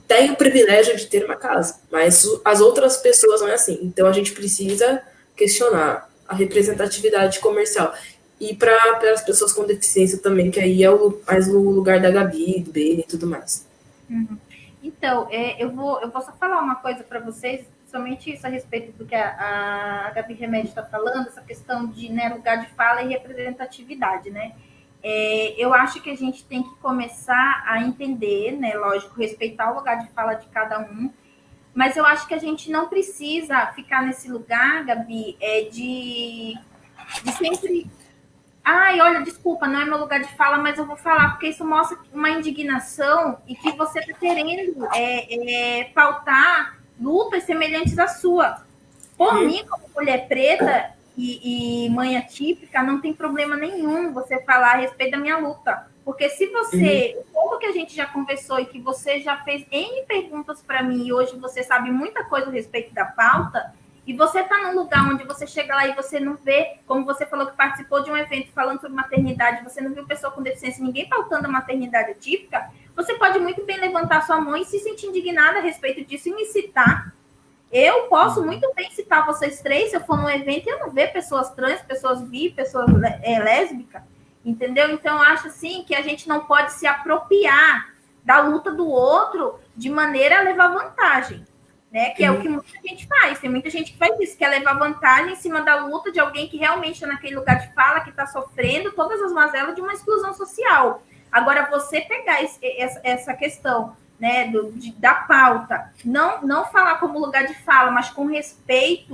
[SPEAKER 3] tem o privilégio de ter uma casa, mas as outras pessoas não é assim. Então a gente precisa questionar a representatividade comercial. E para as pessoas com deficiência também, que aí é mais o lugar da Gabi, do Beni e tudo mais.
[SPEAKER 1] Então, eu vou só falar uma coisa para vocês, somente isso a respeito do que a Gabi Remédio está falando, essa questão de, né, lugar de fala e representatividade, né? Eu acho que a gente tem que começar a entender, né, lógico, respeitar o lugar de fala de cada um, mas eu acho que a gente não precisa ficar nesse lugar, Gabi, de sempre... Ai, olha, desculpa, não é meu lugar de fala, mas eu vou falar, porque isso mostra uma indignação e que você está querendo pautar lutas semelhantes à sua. Por mim, como mulher preta e mãe atípica, não tem problema nenhum você falar a respeito da minha luta. Porque se você, como que a gente já conversou e que você já fez N perguntas para mim e hoje você sabe muita coisa a respeito da pauta, E você está num lugar onde você chega lá e você não vê, como você falou que participou de um evento falando sobre maternidade, você não viu pessoa com deficiência, ninguém pautando a maternidade atípica, você pode muito bem levantar sua mão e se sentir indignada a respeito disso e me citar. Eu posso muito bem citar vocês três se eu for num evento e eu não ver pessoas trans, pessoas bi, pessoas lésbicas, entendeu? Então, eu acho assim que a gente não pode se apropriar da luta do outro de maneira a levar vantagem, né? Que é o que muita gente faz. Tem muita gente que faz isso, quer levar vantagem em cima da luta de alguém que realmente está naquele lugar de fala, que está sofrendo todas as mazelas de uma exclusão social. Agora, você pegar essa questão, né, da pauta, não falar como lugar de fala, mas com respeito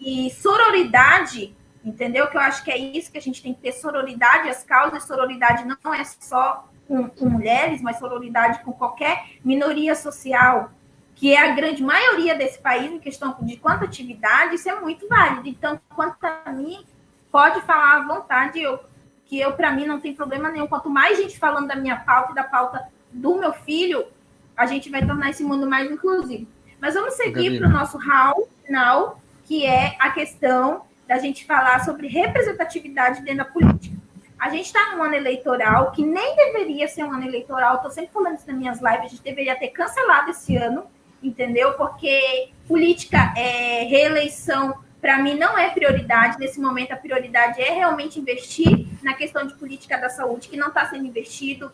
[SPEAKER 1] e sororidade, entendeu? Que eu acho que é isso que a gente tem que ter, sororidade às causas. Sororidade não é só com mulheres, mas sororidade com qualquer minoria social, que é a grande maioria desse país, em questão de quanto atividade, isso é muito válido. Então, quanto a mim, pode falar à vontade, para mim, não tem problema nenhum. Quanto mais gente falando da minha pauta e da pauta do meu filho, a gente vai tornar esse mundo mais inclusivo. Mas vamos seguir para o nosso round final, que é a questão da gente falar sobre representatividade dentro da política. A gente está num ano eleitoral, que nem deveria ser um ano eleitoral, estou sempre falando isso nas minhas lives, a gente deveria ter cancelado esse ano, entendeu? Porque política, reeleição, para mim, não é prioridade. Nesse momento, a prioridade é realmente investir na questão de política da saúde, que não está sendo investido.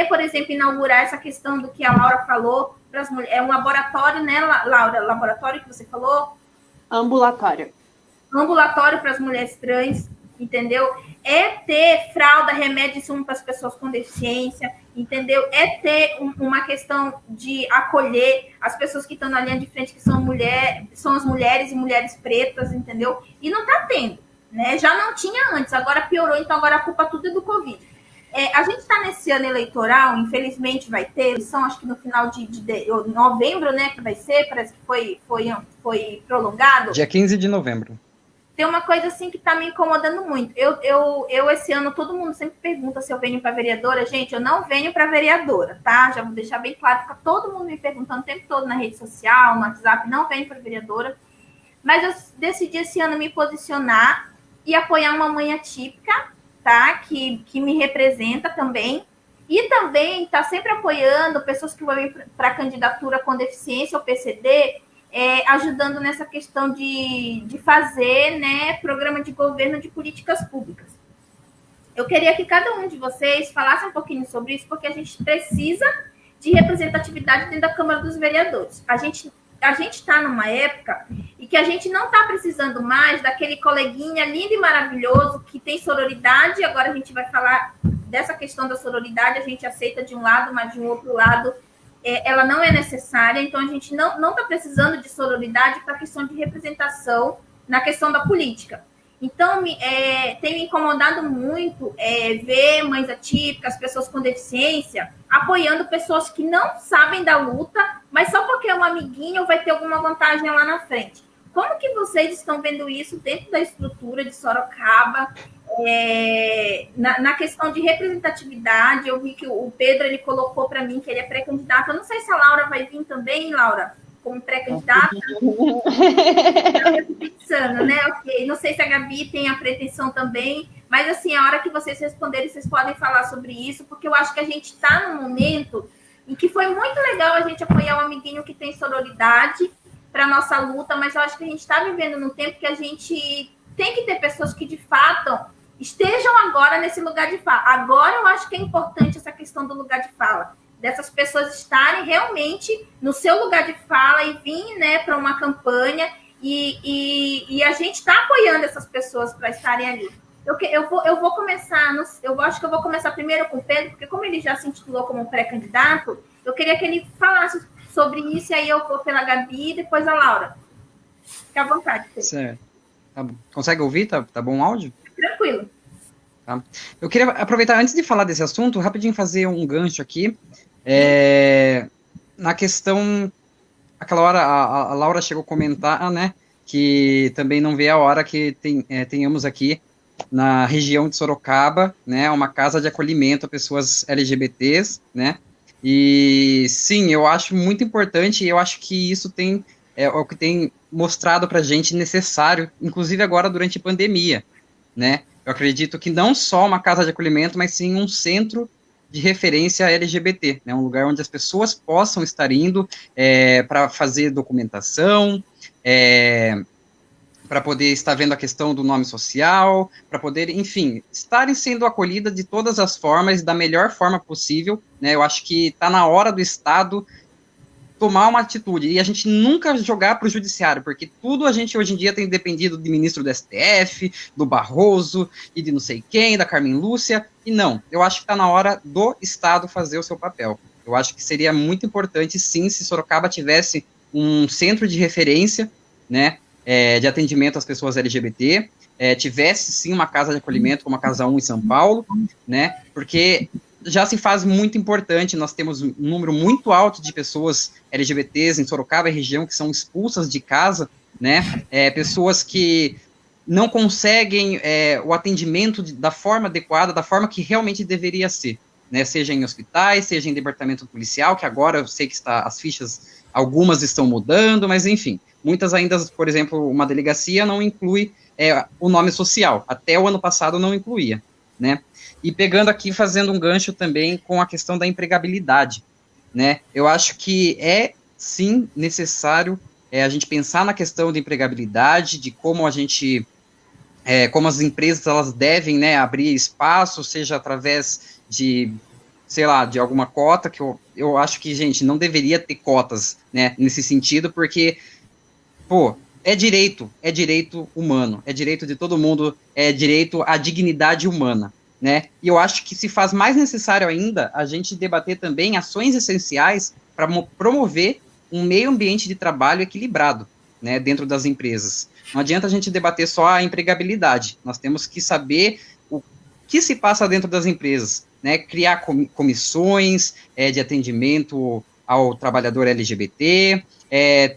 [SPEAKER 1] Por exemplo, inaugurar essa questão do que a Laura falou para as mulheres. É um laboratório, né, Laura? Laboratório que você falou?
[SPEAKER 4] Ambulatório.
[SPEAKER 1] Ambulatório para as mulheres trans, entendeu? É ter fralda, remédio e insumo para as pessoas com deficiência, entendeu? É ter uma questão de acolher as pessoas que estão na linha de frente, que são as mulheres e mulheres pretas, entendeu? E não está tendo, né? Já não tinha antes, agora piorou, então agora a culpa tudo é do Covid. A gente está nesse ano eleitoral, infelizmente vai ter eleição, acho que no final de novembro, né, que vai ser, parece que foi prolongado.
[SPEAKER 2] Dia 15 de novembro.
[SPEAKER 1] Tem uma coisa assim que está me incomodando muito. Eu esse ano, todo mundo sempre pergunta se eu venho para vereadora. Gente, eu não venho para vereadora, tá? Já vou deixar bem claro, fica todo mundo me perguntando o tempo todo na rede social, no WhatsApp, não venho para vereadora. Mas eu decidi esse ano me posicionar e apoiar uma mãe atípica, tá? Que me representa também. E também está sempre apoiando pessoas que vão vir para a candidatura com deficiência ou PCD, ajudando nessa questão de fazer, né, programa de governo de políticas públicas. Eu queria que cada um de vocês falasse um pouquinho sobre isso, porque a gente precisa de representatividade dentro da Câmara dos Vereadores. A gente está numa época em que a gente não está precisando mais daquele coleguinha lindo e maravilhoso que tem sororidade. Agora a gente vai falar dessa questão da sororidade, a gente aceita de um lado, mas de um outro lado ela não é necessária. Então a gente não está precisando de sororidade para a questão de representação na questão da política. Então, tem me incomodado muito ver mães atípicas, pessoas com deficiência, apoiando pessoas que não sabem da luta, mas só porque é um amiguinho vai ter alguma vantagem lá na frente. Como que vocês estão vendo isso dentro da estrutura de Sorocaba, na questão de representatividade? Eu vi que o Pedro ele colocou para mim que ele é pré-candidato. Eu não sei se a Laura vai vir também, Laura, como pré-candidata. Pensando, né? Ok. Não sei se a Gabi tem a pretensão também, mas assim, a hora que vocês responderem, vocês podem falar sobre isso, porque eu acho que a gente está num momento em que foi muito legal a gente apoiar um amiguinho que tem sororidade para a nossa luta, mas eu acho que a gente está vivendo num tempo que a gente tem que ter pessoas que, de fato, estejam agora nesse lugar de fala. Agora eu acho que é importante essa questão do lugar de fala, dessas pessoas estarem realmente no seu lugar de fala e vir, né, para uma campanha e a gente está apoiando essas pessoas para estarem ali. Eu vou começar, eu acho que eu vou começar primeiro com o Pedro, porque como ele já se intitulou como pré-candidato, eu queria que ele falasse sobre isso, e aí eu vou pela Gabi e depois a Laura. Fica à vontade, Pedro.
[SPEAKER 2] Certo. Tá bom. Consegue ouvir? Tá bom o áudio?
[SPEAKER 1] Tranquilo.
[SPEAKER 2] Tá. Eu queria aproveitar, antes de falar desse assunto, rapidinho fazer um gancho aqui. Na questão, aquela hora a Laura chegou a comentar, né, que também não vê a hora que tenhamos aqui na região de Sorocaba, né, uma casa de acolhimento a pessoas LGBTs, né, e sim, eu acho muito importante, e eu acho que isso é o que tem mostrado para a gente necessário, inclusive agora durante a pandemia, né? Eu acredito que não só uma casa de acolhimento, mas sim um centro de referência LGBT, né? Um lugar onde as pessoas possam estar indo para fazer documentação, para poder estar vendo a questão do nome social, para poder, enfim, estarem sendo acolhidas de todas as formas, da melhor forma possível, né? Eu acho que está na hora do Estado tomar uma atitude, e a gente nunca jogar para o judiciário, porque tudo a gente hoje em dia tem dependido de ministro do STF, do Barroso, e de não sei quem, da Carmen Lúcia, e não, eu acho que está na hora do Estado fazer o seu papel. Eu acho que seria muito importante, sim, se Sorocaba tivesse um centro de referência, né, de atendimento às pessoas LGBT, tivesse, sim, uma casa de acolhimento, como a Casa 1 em São Paulo, né, porque já se faz muito importante, nós temos um número muito alto de pessoas LGBTs em Sorocaba e região que são expulsas de casa, né, pessoas que não conseguem o atendimento da forma adequada, da forma que realmente deveria ser, né, seja em hospitais, seja em departamento policial, que agora eu sei que as fichas, algumas estão mudando, mas enfim, muitas ainda, por exemplo, uma delegacia não inclui o nome social, até o ano passado não incluía, né. E pegando aqui, fazendo um gancho também com a questão da empregabilidade, né? Eu acho que sim, necessário a gente pensar na questão de empregabilidade, de como a gente, como as empresas, elas devem, né, abrir espaço, seja através de, sei lá, de alguma cota, que eu acho que, gente, não deveria ter cotas, né, nesse sentido, porque, pô, é direito humano, é direito de todo mundo, é direito à dignidade humana, né? E eu acho que se faz mais necessário ainda a gente debater também ações essenciais para promover um meio ambiente de trabalho equilibrado, né, dentro das empresas. Não adianta a gente debater só a empregabilidade, nós temos que saber o que se passa dentro das empresas, né, criar comissões de atendimento ao trabalhador LGBT,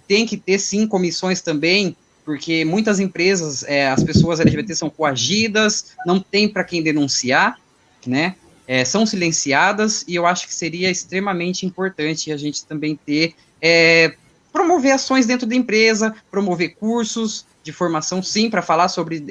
[SPEAKER 2] tem que ter, sim, comissões também, porque muitas empresas, as pessoas LGBT são coagidas, não tem para quem denunciar, né, são silenciadas, e eu acho que seria extremamente importante a gente também ter, promover ações dentro da empresa, promover cursos de formação, sim, para falar sobre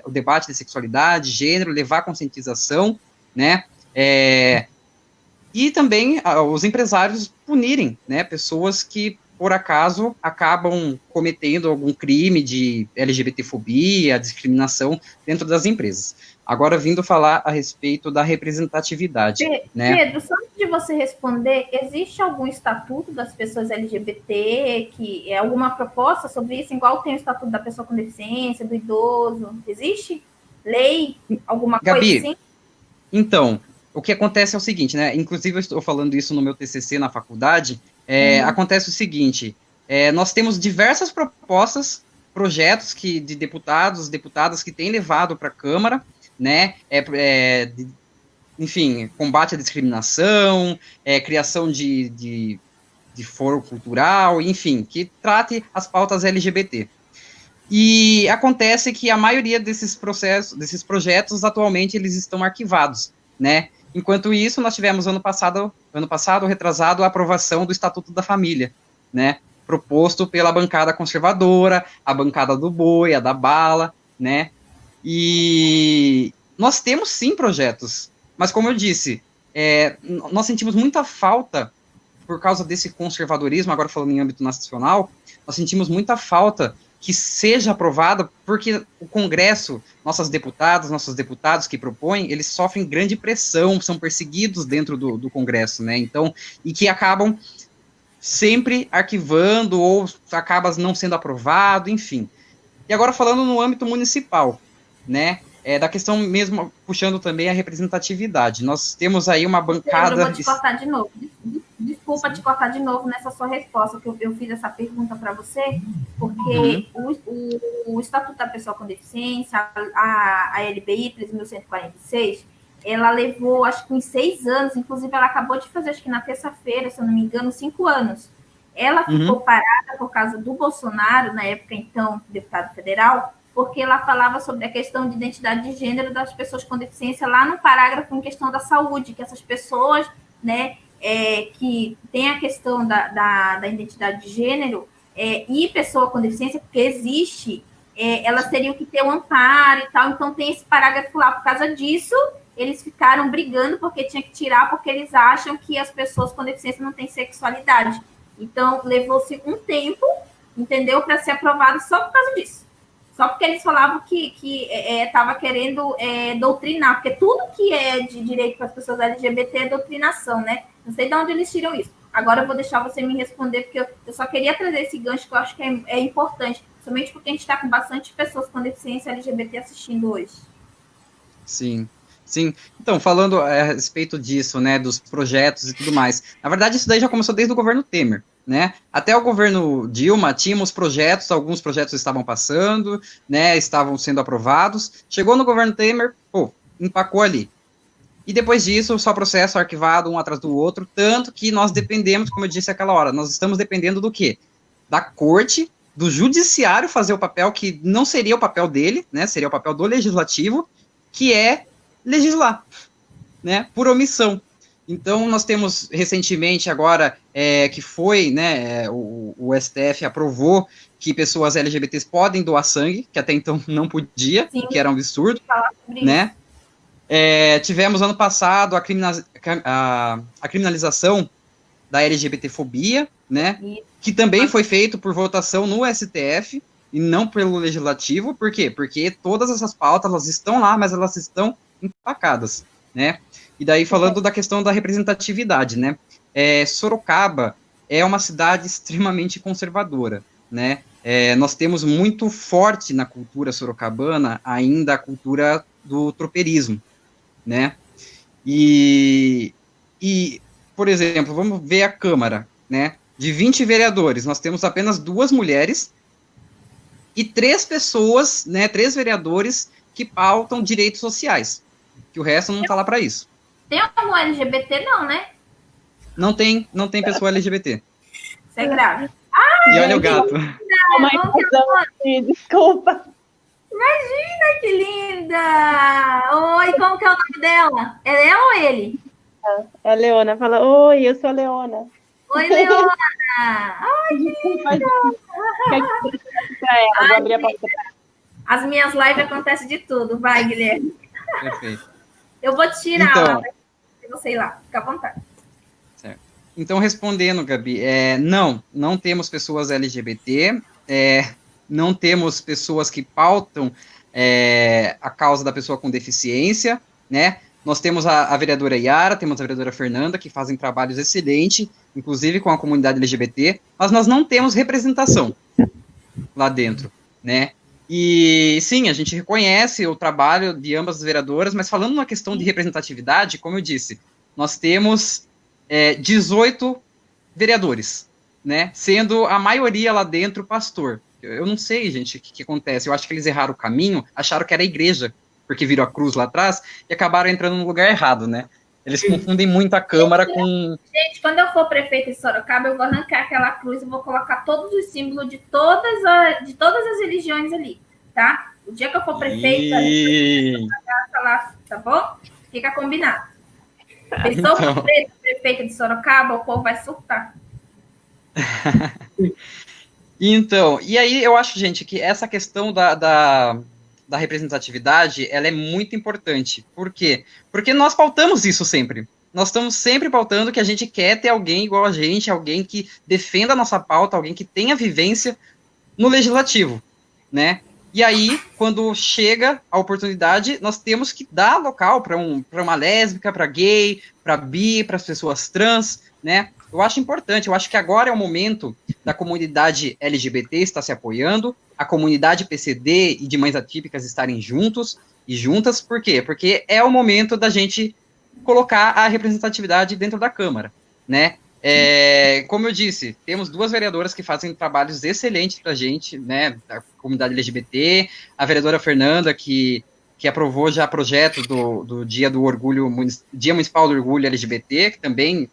[SPEAKER 2] o debate de sexualidade, gênero, levar conscientização, né, e também os empresários punirem, né, pessoas que, por acaso, acabam cometendo algum crime de LGBTfobia, discriminação dentro das empresas. Agora, vindo falar a respeito da representatividade. né?
[SPEAKER 1] Pedro, só antes de você responder, existe algum estatuto das pessoas LGBT, que é alguma proposta sobre isso, igual tem o estatuto da pessoa com deficiência, do idoso? Existe lei, alguma
[SPEAKER 2] Gabi,
[SPEAKER 1] coisa assim?
[SPEAKER 2] Então, o que acontece é o seguinte, né? Inclusive, eu estou falando isso no meu TCC na faculdade. Acontece o seguinte: nós temos diversas propostas, projetos de deputadas que têm levado para a Câmara, né? Enfim, combate à discriminação, criação de foro cultural, enfim, que trate as pautas LGBT. E acontece que a maioria desses projetos, atualmente, eles estão arquivados, né? Enquanto isso, nós tivemos ano passado, retrasado, a aprovação do Estatuto da Família, né? Proposto pela bancada conservadora, a bancada do boi, a da bala, né? E nós temos, sim, projetos, mas como eu disse, nós sentimos muita falta, por causa desse conservadorismo, agora falando em âmbito nacional, nós sentimos muita falta que seja aprovada, porque o Congresso, nossos deputados que propõem, eles sofrem grande pressão, são perseguidos dentro do Congresso, né? Então, e que acabam sempre arquivando ou acaba não sendo aprovado, enfim. E agora falando no âmbito municipal, né? Da questão mesmo, puxando também a representatividade. Nós temos aí uma bancada...
[SPEAKER 1] Eu vou te cortar de novo. Desculpa te cortar de novo nessa sua resposta, que eu fiz essa pergunta para você, porque o Estatuto da Pessoa com Deficiência, a LBI 3.146, ela levou, acho que uns 6 anos, inclusive ela acabou de fazer, acho que na terça-feira, se eu não me engano, 5 anos. Ela ficou parada por causa do Bolsonaro, na época, então, deputado federal, porque ela falava sobre a questão de identidade de gênero das pessoas com deficiência, lá no parágrafo em questão da saúde, que essas pessoas, né, que tem a questão da identidade de gênero, e pessoa com deficiência, porque existe, elas teriam que ter um amparo e tal, então tem esse parágrafo lá. Por causa disso, eles ficaram brigando porque tinha que tirar, porque eles acham que as pessoas com deficiência não têm sexualidade. Então, levou-se um tempo, entendeu, para ser aprovado só por causa disso. Só porque eles falavam que estava querendo doutrinar, porque tudo que é de direito para as pessoas LGBT é doutrinação, né? Não sei de onde eles tiram isso. Agora eu vou deixar você me responder, porque eu só queria trazer esse gancho que eu acho que é importante, somente porque a gente está com bastante pessoas com deficiência LGBT assistindo hoje.
[SPEAKER 2] Sim, sim. Então, falando a respeito disso, né, dos projetos e tudo mais, na verdade isso daí já começou desde o governo Temer, né? Até o governo Dilma tínhamos projetos, alguns projetos estavam passando, né, estavam sendo aprovados. Chegou no governo Temer, empacou ali. E depois disso, só processo arquivado um atrás do outro, tanto que nós dependemos, como eu disse aquela hora, nós estamos dependendo do quê? Da corte, do judiciário fazer o papel que não seria o papel dele, né? Seria o papel do legislativo, que é legislar, né? Por omissão. Então, nós temos recentemente agora, que foi, né, o STF aprovou que pessoas LGBTs podem doar sangue, que até então não podia,
[SPEAKER 1] Sim,
[SPEAKER 2] que era um absurdo, né?
[SPEAKER 1] Isso.
[SPEAKER 2] Tivemos ano passado a criminalização da LGBTfobia, né? Isso. Que também foi feito por votação no STF e não pelo Legislativo. Por quê? Porque todas essas pautas, elas estão lá, mas elas estão empacadas, né? E daí, falando da questão da representatividade, né? Sorocaba é uma cidade extremamente conservadora, né? Nós temos muito forte na cultura sorocabana ainda a cultura do tropeirismo, né? E, por exemplo, vamos ver a Câmara, né? De 20 vereadores, nós temos apenas 2 mulheres e 3 pessoas, né? 3 vereadores que pautam direitos sociais, que o resto não tá lá para isso.
[SPEAKER 1] Tem algum LGBT não, né?
[SPEAKER 2] Não tem pessoa LGBT.
[SPEAKER 1] Isso é grave.
[SPEAKER 2] E olha o gato.
[SPEAKER 4] Desculpa.
[SPEAKER 1] Imagina que linda! Oi, como que é o nome dela? É ela ou ele?
[SPEAKER 4] É a Leona. Fala, oi, eu sou a Leona.
[SPEAKER 1] Oi, Leona! Ai, que linda!
[SPEAKER 4] Vou abrir a porta.
[SPEAKER 1] As minhas lives acontecem de tudo. Vai, Guilherme.
[SPEAKER 2] Perfeito.
[SPEAKER 1] Eu vou te tirar
[SPEAKER 2] então,
[SPEAKER 1] eu sei lá, fica à vontade.
[SPEAKER 2] Certo. Então, respondendo, Gabi, não temos pessoas LGBT, não temos pessoas que pautam a causa da pessoa com deficiência, né? Nós temos a vereadora Yara, temos a vereadora Fernanda, que fazem trabalhos excelentes, inclusive com a comunidade LGBT, mas nós não temos representação lá dentro, né? E sim, a gente reconhece o trabalho de ambas as vereadoras, mas falando na questão de representatividade, como eu disse, nós temos 18 vereadores, né? Sendo a maioria lá dentro pastor. Eu não sei, gente, o que acontece. Eu acho que eles erraram o caminho, acharam que era a igreja, porque viram a cruz lá atrás, e acabaram entrando no lugar errado, né? Eles confundem muito a Câmara com...
[SPEAKER 1] Gente, quando eu for prefeita de Sorocaba, eu vou arrancar aquela cruz e vou colocar todos os símbolos de todas as religiões ali, tá? O dia que eu for prefeita, eu vou lá, tá bom? Fica combinado. Se eu for prefeita de Sorocaba, o povo vai surtar.
[SPEAKER 2] Então, e aí eu acho, gente, que essa questão da representatividade, ela é muito importante. Por quê? Porque nós pautamos isso sempre. Nós estamos sempre pautando que a gente quer ter alguém igual a gente, alguém que defenda a nossa pauta, alguém que tenha vivência no legislativo, né? E aí, quando chega a oportunidade, nós temos que dar local para uma lésbica, para gay, para bi, para as pessoas trans, né? Eu acho importante, eu acho que agora é o momento da comunidade LGBT estar se apoiando, a comunidade PCD e de mães atípicas estarem juntos e juntas, por quê? Porque é o momento da gente colocar a representatividade dentro da Câmara, né? Como eu disse, temos 2 vereadoras que fazem trabalhos excelentes para a gente, né, da comunidade LGBT, a vereadora Fernanda, que aprovou já projeto do Dia do Orgulho, Dia Municipal do Orgulho LGBT, que também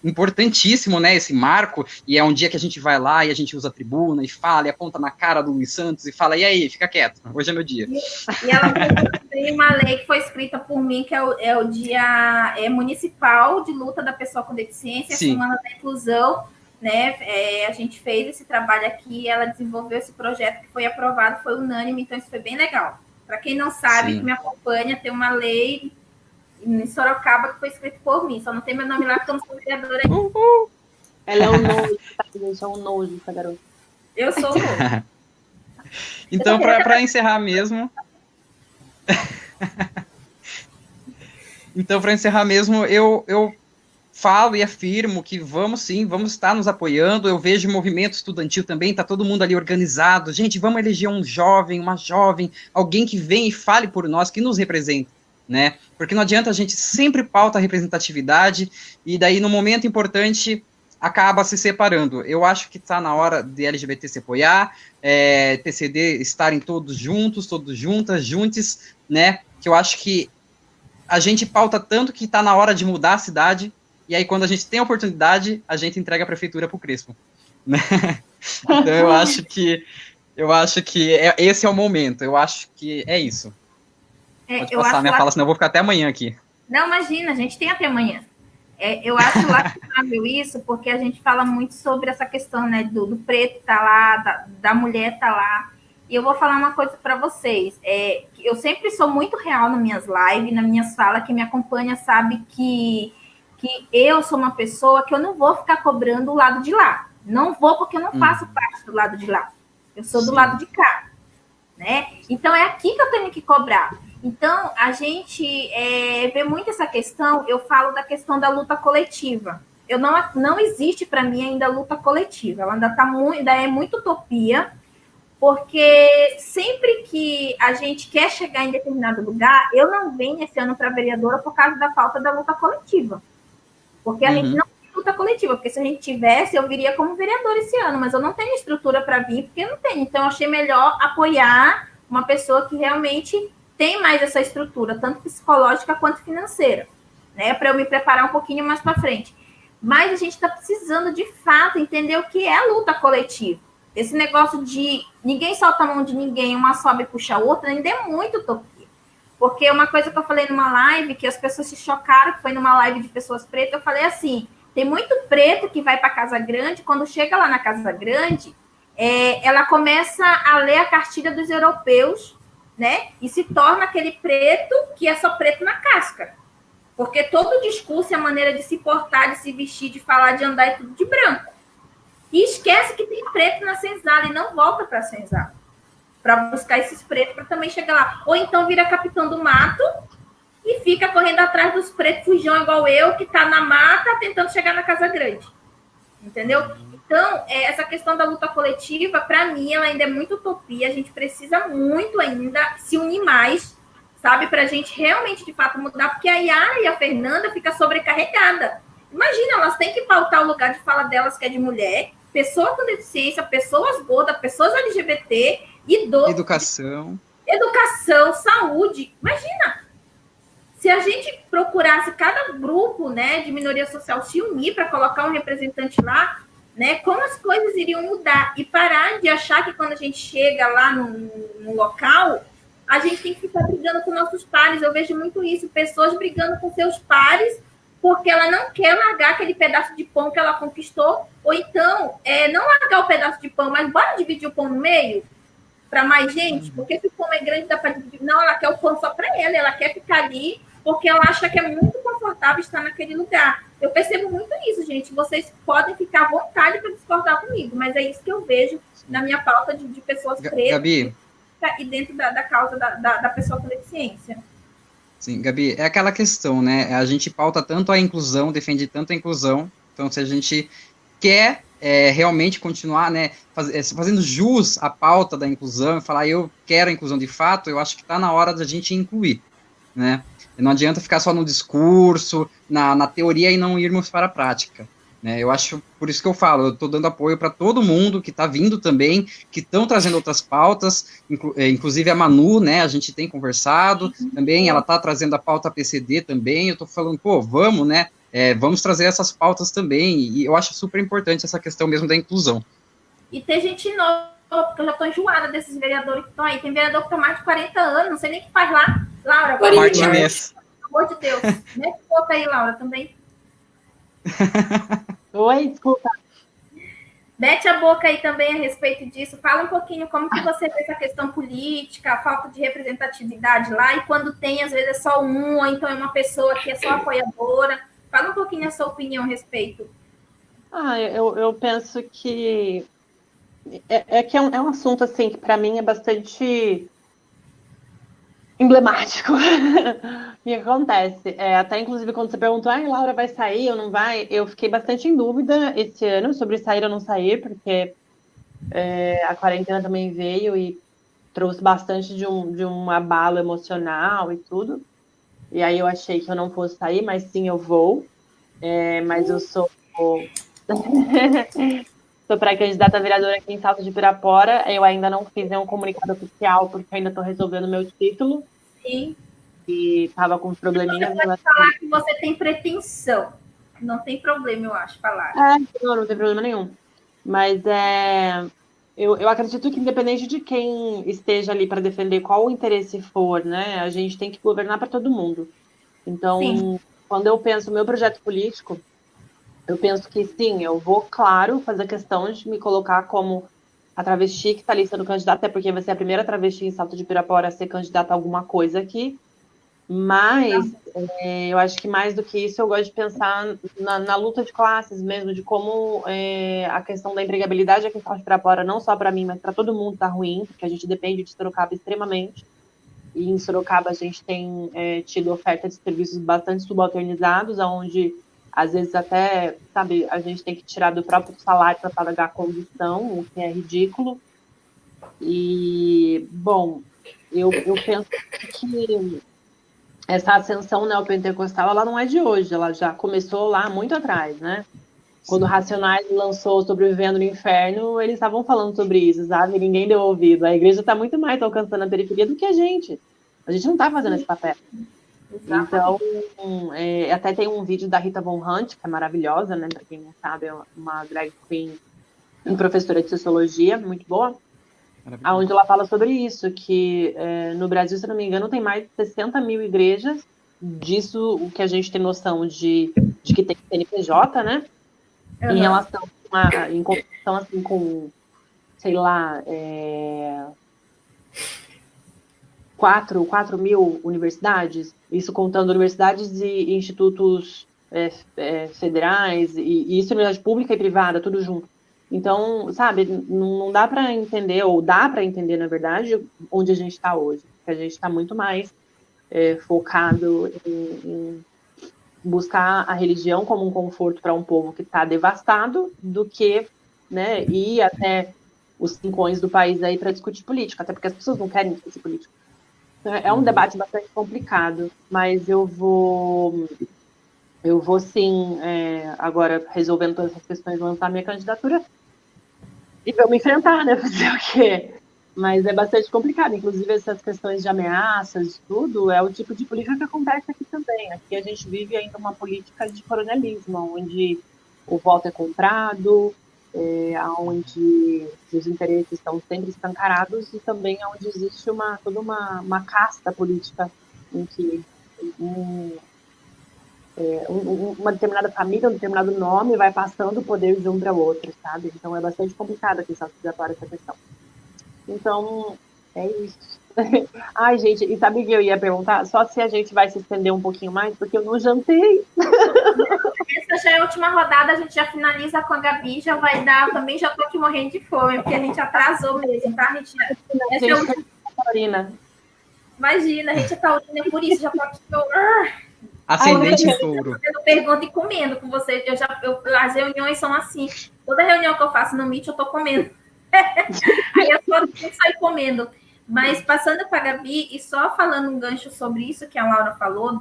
[SPEAKER 2] importantíssimo, né, esse marco, e é um dia que a gente vai lá e a gente usa a tribuna e fala, e aponta na cara do Luiz Santos e fala, e aí, fica quieto, hoje é meu dia.
[SPEAKER 1] E ela tem uma lei que foi escrita por mim, que é o Dia Municipal de Luta da Pessoa com Deficiência, a Semana da Inclusão, né? A gente fez esse trabalho aqui, ela desenvolveu esse projeto que foi aprovado, foi unânime, então isso foi bem legal. Para quem não sabe,
[SPEAKER 2] Sim.
[SPEAKER 1] que me acompanha, tem uma lei em Sorocaba que foi escrita por mim, só não tem meu nome lá porque eu não sou vereadora ainda.
[SPEAKER 4] Ela é um nojo, tá, gente? É um nojo essa garota.
[SPEAKER 1] Eu sou o novo.
[SPEAKER 2] Então, para encerrar mesmo. Então, para encerrar mesmo, eu falo e afirmo que vamos sim, vamos estar nos apoiando. Eu vejo o movimento estudantil também, tá todo mundo ali organizado. Gente, vamos eleger um jovem, uma jovem, alguém que venha e fale por nós, que nos represente, né? Porque não adianta, a gente sempre pauta a representatividade e daí no momento importante acaba se separando. Eu acho que está na hora de LGBT se apoiar, TCD estarem todos juntos, todos juntas, juntos, né? Que eu acho que a gente pauta tanto que está na hora de mudar a cidade, e aí quando a gente tem a oportunidade, a gente entrega a prefeitura para o Crespo. Né? Então eu acho que esse é o momento, eu acho que é isso. Pode passar minha fala, senão eu vou ficar até amanhã aqui.
[SPEAKER 1] Não, imagina, a gente tem até amanhã. Eu acho lamentável isso, porque a gente fala muito sobre essa questão, né, do preto tá lá, da mulher tá lá. E eu vou falar uma coisa para vocês. Eu sempre sou muito real nas minhas lives, nas minhas falas. Quem me acompanha sabe que eu sou uma pessoa que eu não vou ficar cobrando o lado de lá. Não vou, porque eu não faço parte do lado de lá. Eu sou do lado de cá. Né? Então, é aqui que eu tenho que cobrar. Então, a gente vê muito essa questão. Eu falo da questão da luta coletiva. Não existe, para mim, ainda luta coletiva. Ela ainda é muito utopia. Porque sempre que a gente quer chegar em determinado lugar, eu não venho esse ano para vereadora por causa da falta da luta coletiva. Porque a gente não tem luta coletiva, porque se a gente tivesse, eu viria como vereadora esse ano, mas eu não tenho estrutura para vir, porque eu não tenho. Então, eu achei melhor apoiar uma pessoa que realmente tem mais essa estrutura, tanto psicológica quanto financeira, né? Para eu me preparar um pouquinho mais para frente. Mas a gente está precisando, de fato, entender o que é a luta coletiva. Esse negócio de ninguém solta a mão de ninguém, uma sobe e puxa a outra, ainda é muito utopia. Porque uma coisa que eu falei numa live, que as pessoas se chocaram, que foi numa live de pessoas pretas, eu falei assim, tem muito preto que vai para Casa Grande, quando chega lá na Casa Grande, ela começa a ler a cartilha dos europeus, né? E se torna aquele preto que é só preto na casca. Porque todo o discurso e a maneira de se portar, de se vestir, de falar, de andar é tudo de branco. E esquece que tem preto na senzala e não volta para a senzala para buscar esses pretos para também chegar lá. Ou então vira capitão do mato e fica correndo atrás dos pretos fujão igual eu, que está na mata tentando chegar na Casa Grande. Entendeu? Então, essa questão da luta coletiva, para mim, ela ainda é muito utopia. A gente precisa muito ainda se unir mais, sabe? Para a gente realmente, de fato, mudar. Porque a Yara e a Fernanda ficam sobrecarregadas. Imagina, elas têm que pautar o lugar de fala delas, que é de mulher, pessoa com deficiência, pessoas gordas, pessoas LGBT, idosos. Educação, saúde. Imagina, se a gente procurasse cada grupo, né, de minoria social se unir para colocar um representante lá, né, como as coisas iriam mudar e parar de achar que quando a gente chega lá no local, a gente tem que ficar brigando com nossos pares. Eu vejo muito isso, pessoas brigando com seus pares porque ela não quer largar aquele pedaço de pão que ela conquistou, ou então, não largar o pedaço de pão, mas bora dividir o pão no meio para mais gente, porque se o pão é grande, dá para dividir. Não, ela quer o pão só para ela quer ficar ali, porque ela acha que é muito confortável estar naquele lugar. Eu percebo muito isso, gente. Vocês podem ficar à vontade para discordar comigo, mas é isso que eu vejo na minha pauta de pessoas pretas,
[SPEAKER 2] Gabi,
[SPEAKER 1] e dentro da causa da pessoa com deficiência.
[SPEAKER 2] Sim, Gabi, é aquela questão, né? A gente pauta tanto a inclusão, defende tanto a inclusão, então se a gente quer realmente continuar, né, fazendo jus à pauta da inclusão, e falar eu quero a inclusão de fato, eu acho que está na hora da gente incluir, né? Não adianta ficar só no discurso, na teoria e não irmos para a prática. Né, eu acho, por isso que eu falo, eu estou dando apoio para todo mundo que está vindo também, que estão trazendo outras pautas, inclusive a Manu, né, a gente tem conversado também, ela está trazendo a pauta PCD também, eu estou falando, pô, vamos, né, vamos trazer essas pautas também, e eu acho super importante essa questão mesmo da inclusão.
[SPEAKER 1] E tem gente nova, porque eu já estou enjoada desses vereadores que estão aí, tem vereador que tem mais de 40 anos, não sei nem o que faz lá. Laura,
[SPEAKER 2] Martinez.
[SPEAKER 1] Pelo amor de Deus, mete pouco aí, Laura, também.
[SPEAKER 4] Oi, desculpa.
[SPEAKER 1] Mete a boca aí também a respeito disso. Fala um pouquinho como que você vê essa questão política, a falta de representatividade lá, e quando tem, às vezes, é só um, ou então é uma pessoa que é só apoiadora. Fala um pouquinho a sua opinião a respeito.
[SPEAKER 4] Eu penso que que é um assunto assim que para mim é bastante emblemático. O que acontece? Até inclusive quando você perguntou, Laura vai sair ou não vai, eu fiquei bastante em dúvida esse ano sobre sair ou não sair, porque a quarentena também veio e trouxe bastante de um abalo emocional e tudo. E aí eu achei que eu não fosse sair, mas sim, eu vou. Mas eu sou pré-candidata a vereadora aqui em Salto de Pirapora. Eu ainda não fiz nenhum comunicado oficial, porque ainda estou resolvendo meu título.
[SPEAKER 1] Sim.
[SPEAKER 4] E estava com uns probleminhas.
[SPEAKER 1] Você pode falar que você tem pretensão. Não tem problema, eu acho, falar.
[SPEAKER 4] Não tem problema nenhum. Mas eu acredito que independente de quem esteja ali para defender qual o interesse for, né, a gente tem que governar para todo mundo. Então, sim, quando eu penso no meu projeto político, eu penso que sim, eu vou, claro, fazer questão de me colocar como a travesti que está ali sendo candidata, até porque vai ser a primeira travesti em Salto de Pirapora a ser candidata a alguma coisa aqui. Mas eu acho que mais do que isso, eu gosto de pensar na luta de classes mesmo, de como a questão da empregabilidade aqui em Salto de Pirapora, não só para mim, mas para todo mundo, está ruim, porque a gente depende de Sorocaba extremamente. E em Sorocaba a gente tem tido oferta de serviços bastante subalternizados, onde às vezes até, sabe, a gente tem que tirar do próprio salário para pagar a condução, o que é ridículo. E, bom, eu penso que essa ascensão neopentecostal, ela não é de hoje, ela já começou lá muito atrás, né? Quando o Racionais lançou Sobrevivendo no Inferno, eles estavam falando sobre isso, sabe? Ninguém deu ouvido. A igreja está muito mais alcançando a periferia do que a gente. A gente não está fazendo esse papel. Então, até tem um vídeo da Rita Von Hunt, que é maravilhosa, né? Para quem não sabe, é uma drag queen e professora de sociologia, muito boa. Onde ela fala sobre isso, que no Brasil, se não me engano, tem mais de 60 mil igrejas. Disso, o que a gente tem noção de que tem CNPJ, né? Uhum. Em relação em comparação assim, com, sei lá, 4 mil universidades, isso contando universidades e institutos federais, e isso universidade pública e privada, tudo junto. Então, sabe, não dá para entender, ou dá para entender, na verdade, onde a gente está hoje. Porque a gente está muito mais focado em buscar a religião como um conforto para um povo que está devastado, do que, né, ir até os rincões do país aí para discutir política, até porque as pessoas não querem discutir política. É um debate bastante complicado, mas eu vou sim, agora resolvendo todas essas questões, lançar minha candidatura e vamos enfrentar, né? Fazer o quê? Mas é bastante complicado, inclusive essas questões de ameaças, de tudo, é o tipo de política que acontece aqui também. Aqui a gente vive ainda uma política de coronelismo, onde o voto é comprado, onde os interesses estão sempre escancarados e também onde existe toda uma casta política em que uma determinada família, um determinado nome vai passando o poder de um para o outro, sabe? Então é bastante complicado aqui Salto de Pirapora essa questão. Então, é isso. Ai, gente, e sabe o que eu ia perguntar? Só se a gente vai se estender um pouquinho mais, porque eu não jantei.
[SPEAKER 1] Essa já é a última rodada, a gente já finaliza com a Gabi, já vai dar, também já tô aqui morrendo de fome, porque a gente atrasou mesmo, tá? A gente
[SPEAKER 4] taurina.
[SPEAKER 1] Imagina, a gente é taurina, por isso já tô aqui.
[SPEAKER 2] Ascendente em touro.
[SPEAKER 1] Fazendo pergunta e comendo com vocês. As reuniões são assim. Toda reunião que eu faço no Meet, eu tô comendo. Aí eu só tenho que sair comendo. Mas passando para a Gabi e só falando um gancho sobre isso que a Laura falou,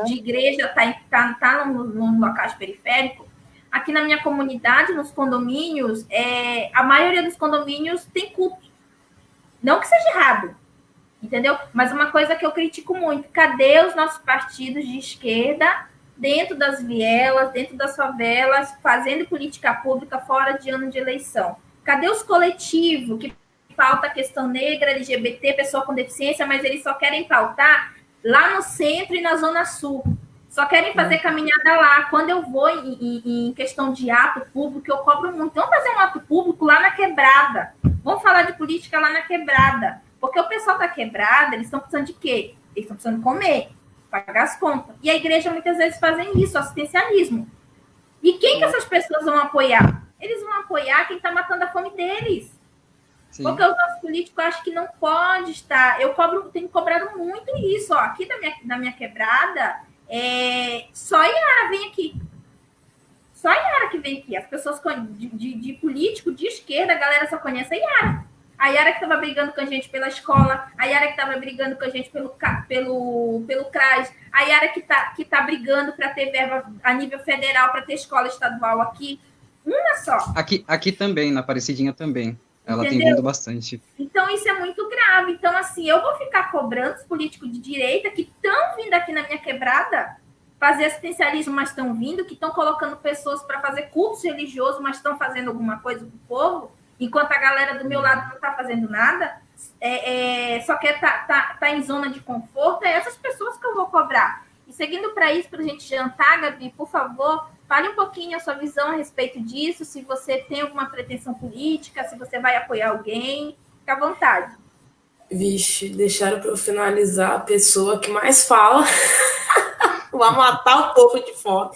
[SPEAKER 1] de igreja tá num local periférico. Aqui na minha comunidade, nos condomínios, a maioria dos condomínios tem culto. Não que seja errado, entendeu? Mas uma coisa que eu critico muito, cadê os nossos partidos de esquerda dentro das vielas, dentro das favelas, fazendo política pública fora de ano de eleição? Cadê os coletivos que pauta a questão negra, LGBT, pessoa com deficiência, mas eles só querem pautar lá no centro e na zona sul, Só querem fazer caminhada lá. Quando eu vou em questão de ato público, eu cobro muito. Vamos fazer um ato público lá na quebrada. Vamos falar de política lá na quebrada. Porque o pessoal da quebrada, eles estão precisando de quê? Eles estão precisando comer, pagar as contas. E a igreja muitas vezes fazem isso, assistencialismo. E quem que essas pessoas vão apoiar? Eles vão apoiar quem está matando a fome deles. Sim. Porque os nossos políticos acham que não pode estar. Eu tenho cobrado muito isso. Ó. Aqui na minha quebrada, só a Yara vem aqui. Só a Yara que vem aqui. As pessoas de político, de esquerda, a galera só conhece a Yara. A Yara que estava brigando com a gente pela escola, a Yara que estava brigando com a gente pelo CRAS, a Yara que tá brigando para ter verba a nível federal, para ter escola estadual aqui. Uma só.
[SPEAKER 2] Aqui também, na Aparecidinha também. Ela
[SPEAKER 1] Entendeu?
[SPEAKER 2] tem vindo bastante.
[SPEAKER 1] Então, isso é muito grave. Então, assim, eu vou ficar cobrando os políticos de direita que estão vindo aqui na minha quebrada fazer assistencialismo, mas estão vindo, que estão colocando pessoas para fazer cursos religiosos, mas estão fazendo alguma coisa pro povo, enquanto a galera do meu lado não está fazendo nada, só quer tá em zona de conforto, é essas pessoas que eu vou cobrar. E seguindo para isso, para a gente jantar, Gabi, por favor, fale um pouquinho a sua visão a respeito disso, se você tem alguma pretensão política, se você vai apoiar alguém, fica à vontade.
[SPEAKER 3] Vixe, deixaram para eu finalizar a pessoa que mais fala. Vai matar o povo de fome.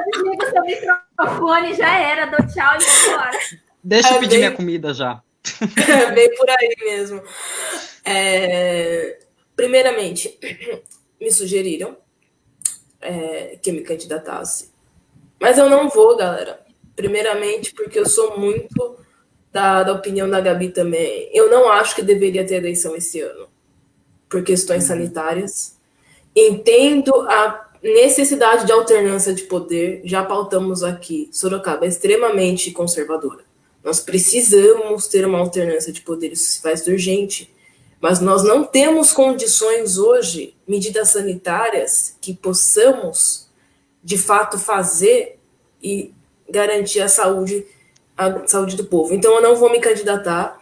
[SPEAKER 1] Desliga o seu microfone, já era, dou tchau e vou embora.
[SPEAKER 2] Deixa eu pedir minha comida já.
[SPEAKER 3] Bem por aí mesmo. Primeiramente, me sugeriram que eu me candidatasse. Mas eu não vou, galera. Primeiramente, porque eu sou muito da opinião da Gabi também. Eu não acho que deveria ter eleição esse ano, por questões sanitárias. Entendo a necessidade de alternância de poder. Já pautamos aqui. Sorocaba é extremamente conservadora. Nós precisamos ter uma alternância de poder. Isso se faz urgente. Mas nós não temos condições hoje, medidas sanitárias, que possamos, de fato, fazer e garantir a saúde do povo. Então, eu não vou me candidatar.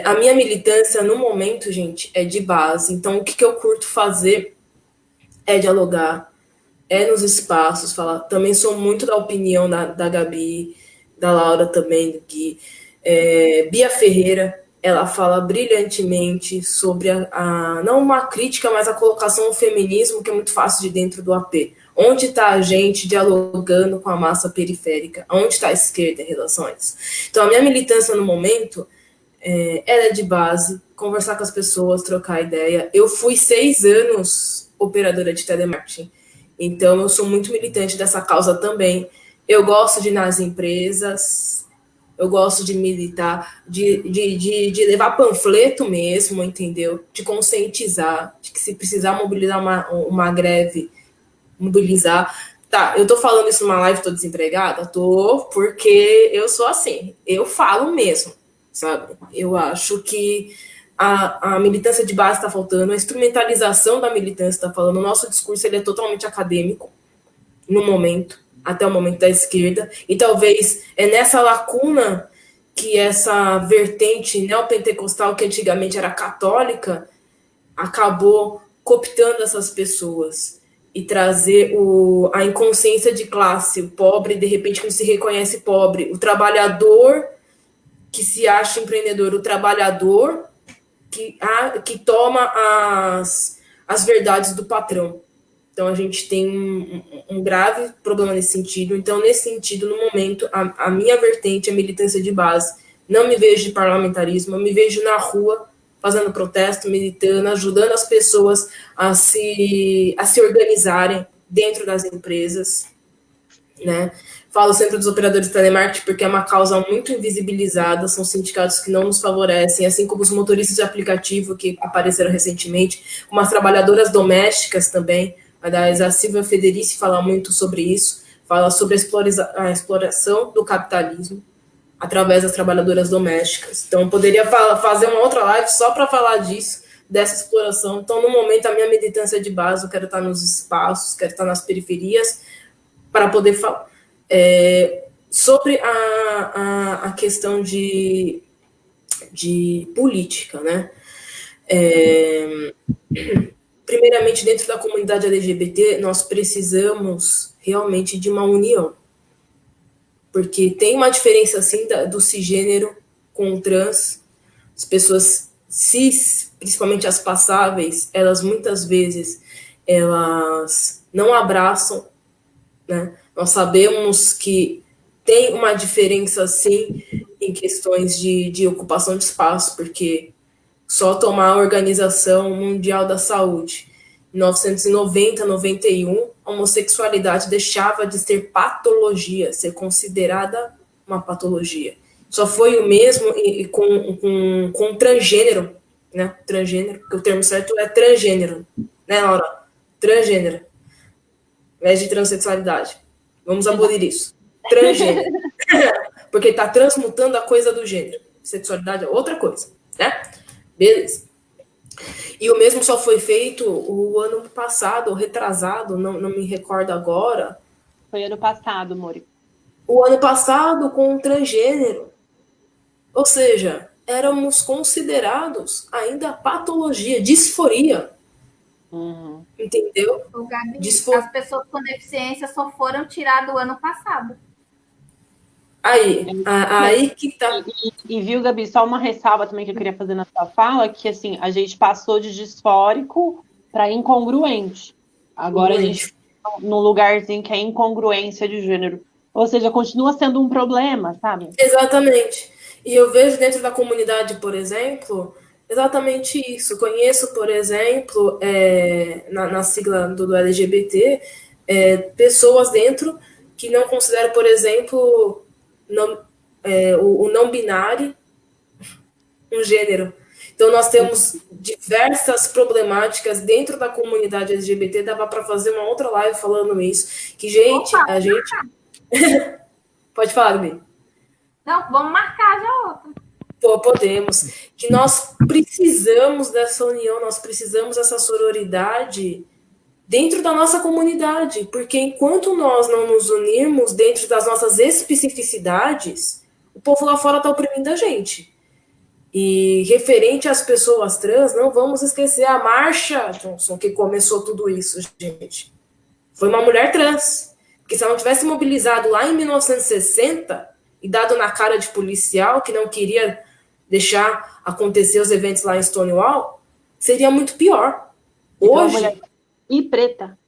[SPEAKER 3] A minha militância, no momento, gente, é de base. Então, o que eu curto fazer é dialogar, nos espaços, falar. Também sou muito da opinião da Gabi, da Laura também, do Gui. Bia Ferreira, ela fala brilhantemente sobre não uma crítica, mas a colocação do feminismo, que é muito fácil de dentro do AP. Onde está a gente dialogando com a massa periférica? Onde está a esquerda em relação a isso? Então, a minha militância no momento ela é de base, conversar com as pessoas, trocar ideia. Eu fui 6 anos operadora de telemarketing, então eu sou muito militante dessa causa também. Eu gosto de ir nas empresas, eu gosto de militar, de levar panfleto mesmo, entendeu? De conscientizar, de que se precisar mobilizar uma greve, mobilizar. Tá, eu tô falando isso numa live, tô desempregada? Tô, porque eu sou assim, eu falo mesmo, sabe? Eu acho que a militância de base está faltando, a instrumentalização da militância está falando, o nosso discurso ele é totalmente acadêmico, no momento, até o momento da esquerda, e talvez é nessa lacuna que essa vertente neopentecostal, que antigamente era católica, acabou cooptando essas pessoas e trazer a inconsciência de classe, o pobre, de repente, que não se reconhece pobre, o trabalhador que se acha empreendedor, o trabalhador que toma as verdades do patrão. Então, a gente tem um grave problema nesse sentido. Então, nesse sentido, no momento, a minha vertente é militância de base. Não me vejo de parlamentarismo, eu me vejo na rua, fazendo protesto, militando, ajudando as pessoas a se organizarem dentro das empresas, né? Falo sempre dos operadores de telemarketing porque é uma causa muito invisibilizada, são sindicatos que não nos favorecem, assim como os motoristas de aplicativo que apareceram recentemente, como as trabalhadoras domésticas também. Aliás, a Silvia Federici fala muito sobre isso, fala sobre a exploração do capitalismo através das trabalhadoras domésticas. Então, eu poderia fazer uma outra live só para falar disso, dessa exploração. Então, no momento, a minha militância é de base, eu quero estar nos espaços, quero estar nas periferias, para poder falar. Sobre a questão de política, né? primeiramente, dentro da comunidade LGBT, nós precisamos realmente de uma união. Porque tem uma diferença, assim, do cisgênero com o trans. As pessoas cis, principalmente as passáveis, elas muitas vezes elas não abraçam, né? Nós sabemos que tem uma diferença, sim, em questões de ocupação de espaço, porque só tomar a Organização Mundial da Saúde, em 1990, 91, a homossexualidade deixava de ser patologia, ser considerada uma patologia. Só foi o mesmo com transgênero, né? Transgênero, porque o termo certo é transgênero, né, Laura? Transgênero, ao invés de transexualidade. Vamos abolir isso. Transgênero. Porque está transmutando a coisa do gênero. Sexualidade é outra coisa, né? Beleza. E o mesmo só foi feito o ano passado, ou retrasado, não me recordo agora.
[SPEAKER 4] Foi ano passado, Mori.
[SPEAKER 3] O ano passado com o transgênero. Ou seja, éramos considerados ainda patologia, disforia. Entendeu?
[SPEAKER 1] O Gabi, as pessoas com deficiência só foram tiradas o ano passado.
[SPEAKER 3] Aí que tá.
[SPEAKER 4] E viu, Gabi, só uma ressalva também que eu queria fazer na sua fala, que assim, a gente passou de disfórico para incongruente. Agora a gente está num lugarzinho que é incongruência de gênero. Ou seja, continua sendo um problema, sabe?
[SPEAKER 3] Exatamente. E eu vejo dentro da comunidade, por exemplo, exatamente isso. Conheço, por exemplo, na sigla do LGBT, pessoas dentro que não consideram, por exemplo, o não binário um gênero. Então, nós temos diversas problemáticas dentro da comunidade LGBT. Dava para fazer uma outra live falando isso. Que, gente, a gente... Pode falar, Gabi.
[SPEAKER 1] Não, vamos marcar já outra.
[SPEAKER 3] Pô, podemos. Que nós precisamos dessa união, nós precisamos dessa sororidade dentro da nossa comunidade, porque enquanto nós não nos unirmos dentro das nossas especificidades, o povo lá fora está oprimindo a gente. E referente às pessoas trans, não vamos esquecer a Marsha Johnson, que começou tudo isso, gente. Foi uma mulher trans. Porque se ela não tivesse mobilizado lá em 1960 e dado na cara de policial que não queria deixar acontecer os eventos lá em Stonewall, seria muito pior. Hoje...
[SPEAKER 4] Mulher e preta.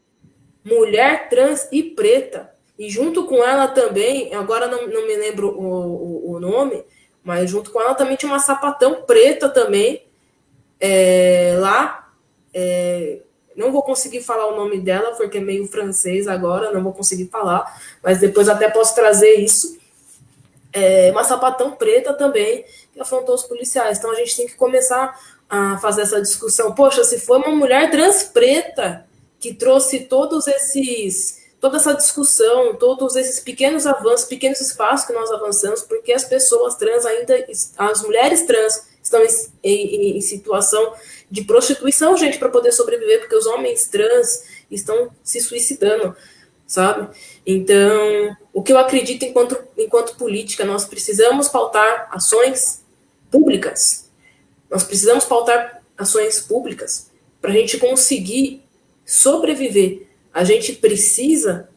[SPEAKER 3] Mulher trans e preta. E junto com ela também, agora não me lembro o nome, mas junto com ela também tinha uma sapatão preta também, lá. Não vou conseguir falar o nome dela, porque é meio francês agora, não vou conseguir falar, mas depois até posso trazer isso. Uma sapatão preta também, que afrontou os policiais. Então a gente tem que começar a fazer essa discussão. Poxa, se foi uma mulher trans preta que trouxe toda essa discussão, todos esses pequenos avanços, pequenos espaços que nós avançamos, porque as pessoas trans ainda, as mulheres trans estão em situação de prostituição, gente, para poder sobreviver, porque os homens trans estão se suicidando, sabe? Então, o que eu acredito enquanto política, nós precisamos pautar ações públicas. Nós precisamos pautar ações públicas para a gente conseguir sobreviver. A gente precisa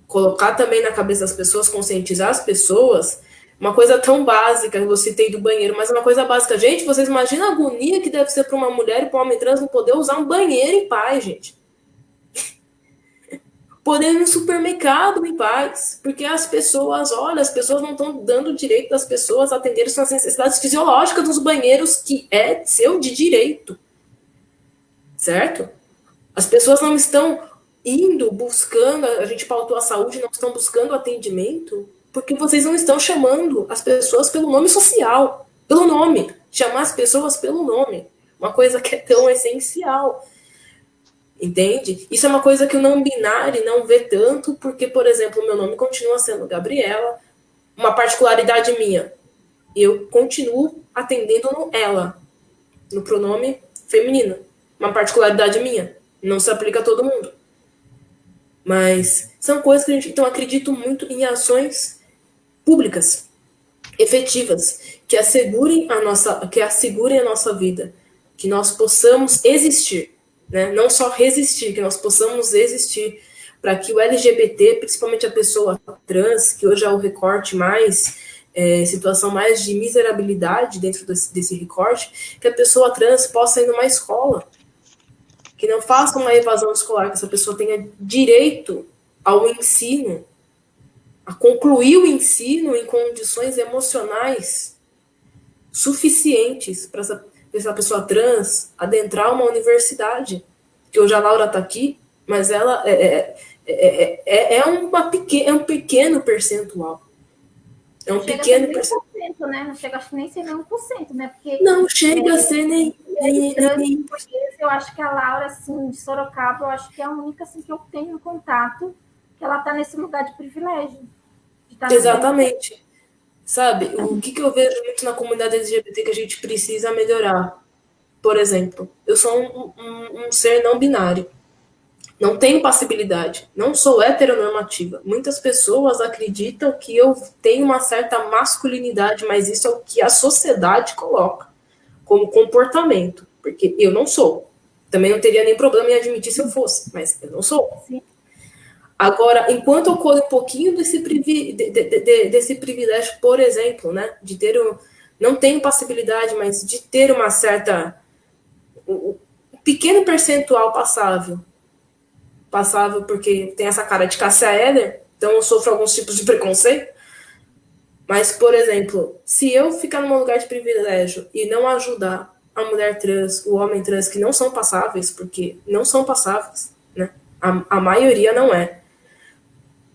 [SPEAKER 3] colocar também na cabeça das pessoas, conscientizar as pessoas. Uma coisa tão básica, eu citei do banheiro, mas é uma coisa básica. Gente, vocês imaginam a agonia que deve ser para uma mulher e para um homem trans não poder usar um banheiro em paz, gente. Poder ir no supermercado em paz. Porque as pessoas não estão dando o direito das pessoas a atenderem suas necessidades fisiológicas nos banheiros, que é seu de direito. Certo? As pessoas não estão buscando, a gente pautou a saúde, não estão buscando atendimento, porque vocês não estão chamando as pessoas pelo nome social, pelo nome. Chamar as pessoas pelo nome. Uma coisa que é tão essencial. Entende? Isso é uma coisa que o não binário não vê tanto, porque, por exemplo, o meu nome continua sendo Gabriela. Uma particularidade minha, eu continuo atendendo no ela, no pronome feminino. Uma particularidade minha, não se aplica a todo mundo. Mas são coisas que a gente... Então, acredito muito em ações públicas, efetivas, que assegurem a nossa vida, que nós possamos existir. né? Não só resistir, que nós possamos existir para que o LGBT, principalmente a pessoa trans, que hoje é o recorte mais, situação mais de miserabilidade dentro desse recorte, que a pessoa trans possa ir numa escola, que não faça uma evasão escolar, que essa pessoa tenha direito ao ensino, a concluir o ensino em condições emocionais suficientes para essa pessoa trans adentrar uma universidade. Que hoje a Laura está aqui, mas ela é um pequeno percentual. É um pequeno percentual.
[SPEAKER 1] Né? Não chega, acho que nem ser nem 1%, né? Porque
[SPEAKER 3] não chega a ser nem
[SPEAKER 1] eu acho que a Laura, assim, de Sorocaba, eu acho que é a única assim, que eu tenho contato, que ela está nesse lugar de privilégio.
[SPEAKER 3] Exatamente. Sabe, o que eu vejo muito na comunidade LGBT que a gente precisa melhorar? Por exemplo, eu sou um ser não binário. Não tenho passibilidade. Não sou heteronormativa. Muitas pessoas acreditam que eu tenho uma certa masculinidade, mas isso é o que a sociedade coloca como comportamento. Porque eu não sou. Também não teria nem problema em admitir se eu fosse, mas eu não sou.
[SPEAKER 1] Sim.
[SPEAKER 3] Agora, enquanto eu colho um pouquinho desse privilégio, por exemplo, né, de ter não tenho passibilidade, mas de ter uma certa um pequeno percentual passável porque tem essa cara de Cássia Eller, então eu sofro alguns tipos de preconceito. Mas, por exemplo, se eu ficar num lugar de privilégio e não ajudar a mulher trans, o homem trans, que não são passáveis, porque não são passáveis, né? A maioria não é.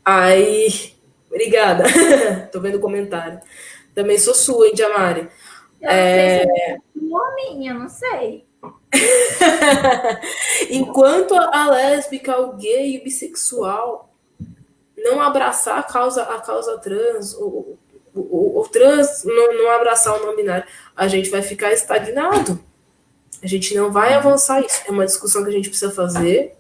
[SPEAKER 3] Aí, obrigada. Tô vendo o comentário. Também sou sua, hein, Diamari?
[SPEAKER 1] Eu não sei.
[SPEAKER 3] Enquanto a lésbica, o gay e o bissexual não abraçar a causa trans, o trans não abraçar o não binário, a gente vai ficar estagnado. A gente não vai avançar isso. É uma discussão que a gente precisa fazer.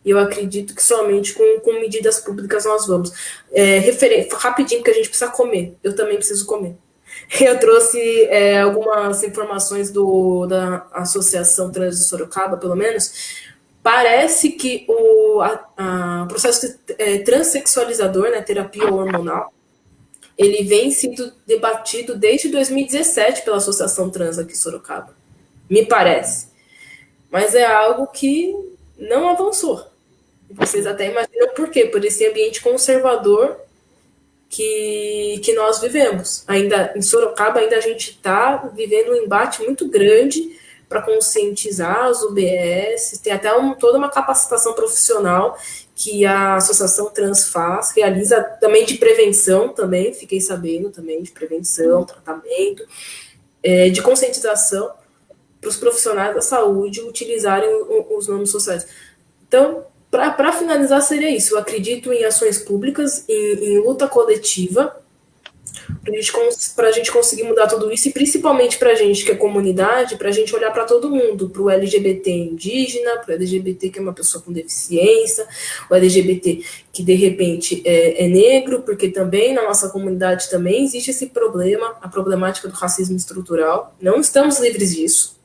[SPEAKER 3] E eu acredito que somente com medidas públicas nós vamos. Rapidinho, porque a gente precisa comer. Eu também preciso comer. Eu trouxe algumas informações da Associação Trans de Sorocaba, pelo menos. Parece que o processo transexualizador, né, terapia hormonal, ele vem sendo debatido desde 2017 pela Associação Trans aqui em Sorocaba. Me parece. Mas é algo que não avançou. Vocês até imaginam por quê? Por esse ambiente conservador que nós vivemos. Ainda em Sorocaba, ainda a gente está vivendo um embate muito grande para conscientizar as UBS, tem até toda uma capacitação profissional que a Associação Trans faz, realiza também de prevenção, também, fiquei sabendo também, de prevenção, tratamento, de conscientização para os profissionais da saúde utilizarem os nomes sociais. Então, para finalizar, seria isso. Eu acredito em ações públicas, em luta coletiva, para a gente conseguir mudar tudo isso, e principalmente para a gente que é comunidade, para a gente olhar para todo mundo, para o LGBT indígena, para o LGBT que é uma pessoa com deficiência, o LGBT que de repente é negro, porque também na nossa comunidade também existe esse problema, a problemática do racismo estrutural. Não estamos livres disso,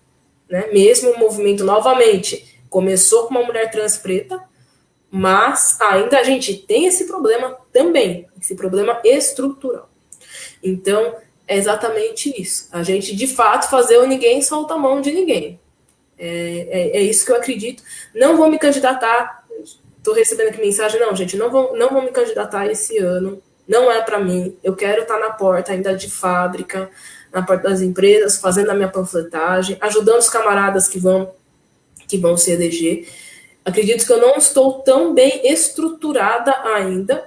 [SPEAKER 3] né? Mesmo o movimento, novamente, começou com uma mulher trans preta, mas ainda a gente tem esse problema também, esse problema estrutural. Então, é exatamente isso. A gente, de fato, fazer o ninguém solta a mão de ninguém. É isso que eu acredito. Não vou me candidatar. Estou recebendo aqui mensagem. Não, gente, não vou me candidatar esse ano. Não é para mim. Eu quero estar na porta ainda de fábrica, na porta das empresas, fazendo a minha panfletagem, ajudando os camaradas que vão se eleger. Acredito que eu não estou tão bem estruturada ainda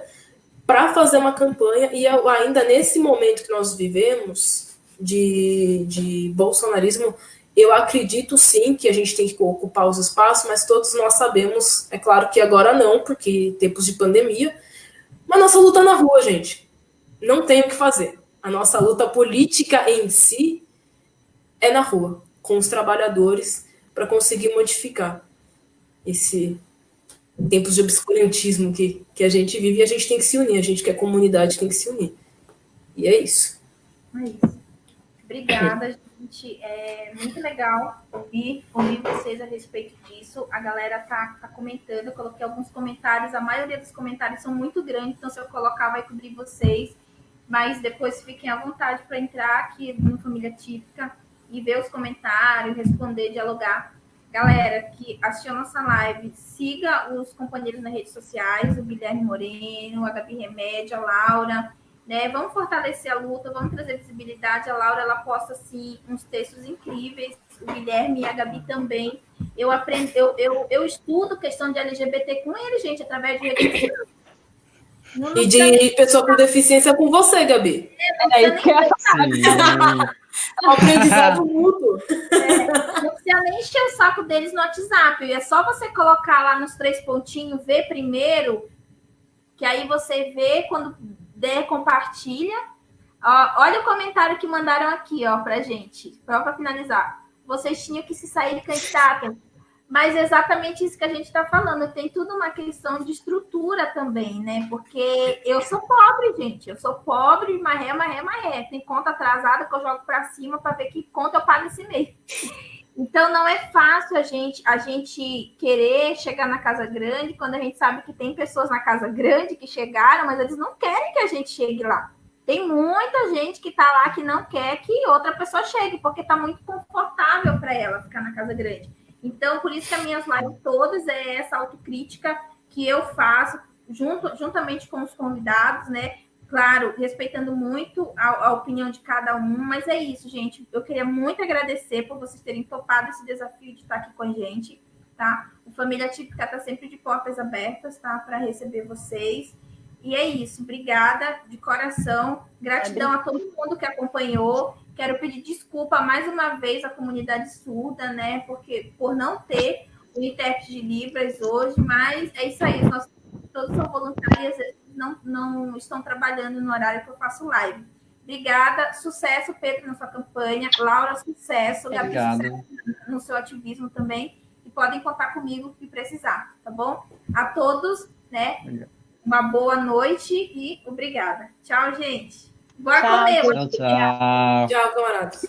[SPEAKER 3] para fazer uma campanha, e ainda nesse momento que nós vivemos de bolsonarismo, eu acredito sim que a gente tem que ocupar os espaços, mas todos nós sabemos, é claro que agora não, porque tempos de pandemia, mas nossa luta é na rua, gente. Não tem o que fazer. A nossa luta política em si é na rua, com os trabalhadores, para conseguir modificar esse tempos de obscurantismo que a gente vive, e a gente tem que se unir, a gente que é comunidade tem que se unir. E é isso.
[SPEAKER 1] É isso. Obrigada, gente. É muito legal ouvir vocês a respeito disso. A galera tá comentando, eu coloquei alguns comentários, a maioria dos comentários são muito grandes, então se eu colocar vai cobrir vocês. Mas depois fiquem à vontade para entrar aqui no Família Típica e ver os comentários, responder, dialogar. Galera que assistiu a nossa live, siga os companheiros nas redes sociais, o Guilherme Moreno, a Gabi Remédio, a Laura, né? Vamos fortalecer a luta, vamos trazer visibilidade. A Laura, ela posta, assim, uns textos incríveis, o Guilherme e a Gabi também. Eu estudo questão de LGBT com ele, gente, através de redes sociais.
[SPEAKER 3] E de pessoa com deficiência com você, Gabi.
[SPEAKER 4] Isso que eu ia
[SPEAKER 2] Sim.
[SPEAKER 3] Aprendizado mútuo.
[SPEAKER 1] Não precisa nem encher o saco deles no WhatsApp. É só você colocar lá nos 3 pontinhos, ver primeiro, que aí você vê, quando der, compartilha. Ó, olha o comentário que mandaram aqui, ó, pra gente. Só para finalizar. Vocês tinham que se sair candidatas. Mas é exatamente isso que a gente está falando. Tem tudo uma questão de estrutura também, né? Porque eu sou pobre, gente. Eu sou pobre, marré. Tem conta atrasada que eu jogo para cima para ver que conta eu pago esse mês. Então, não é fácil a gente querer chegar na casa grande quando a gente sabe que tem pessoas na casa grande que chegaram, mas eles não querem que a gente chegue lá. Tem muita gente que está lá que não quer que outra pessoa chegue, porque está muito confortável para ela ficar na casa grande. Então, por isso que as minhas lives todas é essa autocrítica que eu faço juntamente com os convidados, né? Claro, respeitando muito a opinião de cada um, mas é isso, gente. Eu queria muito agradecer por vocês terem topado esse desafio de estar aqui com a gente, tá? O Família Típica está sempre de portas abertas, tá? Para receber vocês. E é isso. Obrigada de coração. Gratidão a todo mundo que acompanhou. Quero pedir desculpa mais uma vez à comunidade surda, né? Porque por não ter o intérprete de Libras hoje, mas é isso aí. Todos são voluntários, não estão trabalhando no horário que eu faço live. Obrigada. Sucesso, Pedro, na sua campanha. Laura, sucesso. Gabi, sucesso no seu ativismo também. E podem contar comigo se precisar, tá bom? A todos, né? Uma boa noite e obrigada. Tchau, gente. Bora comer.
[SPEAKER 2] Tchau.
[SPEAKER 3] Tchau, camaradas.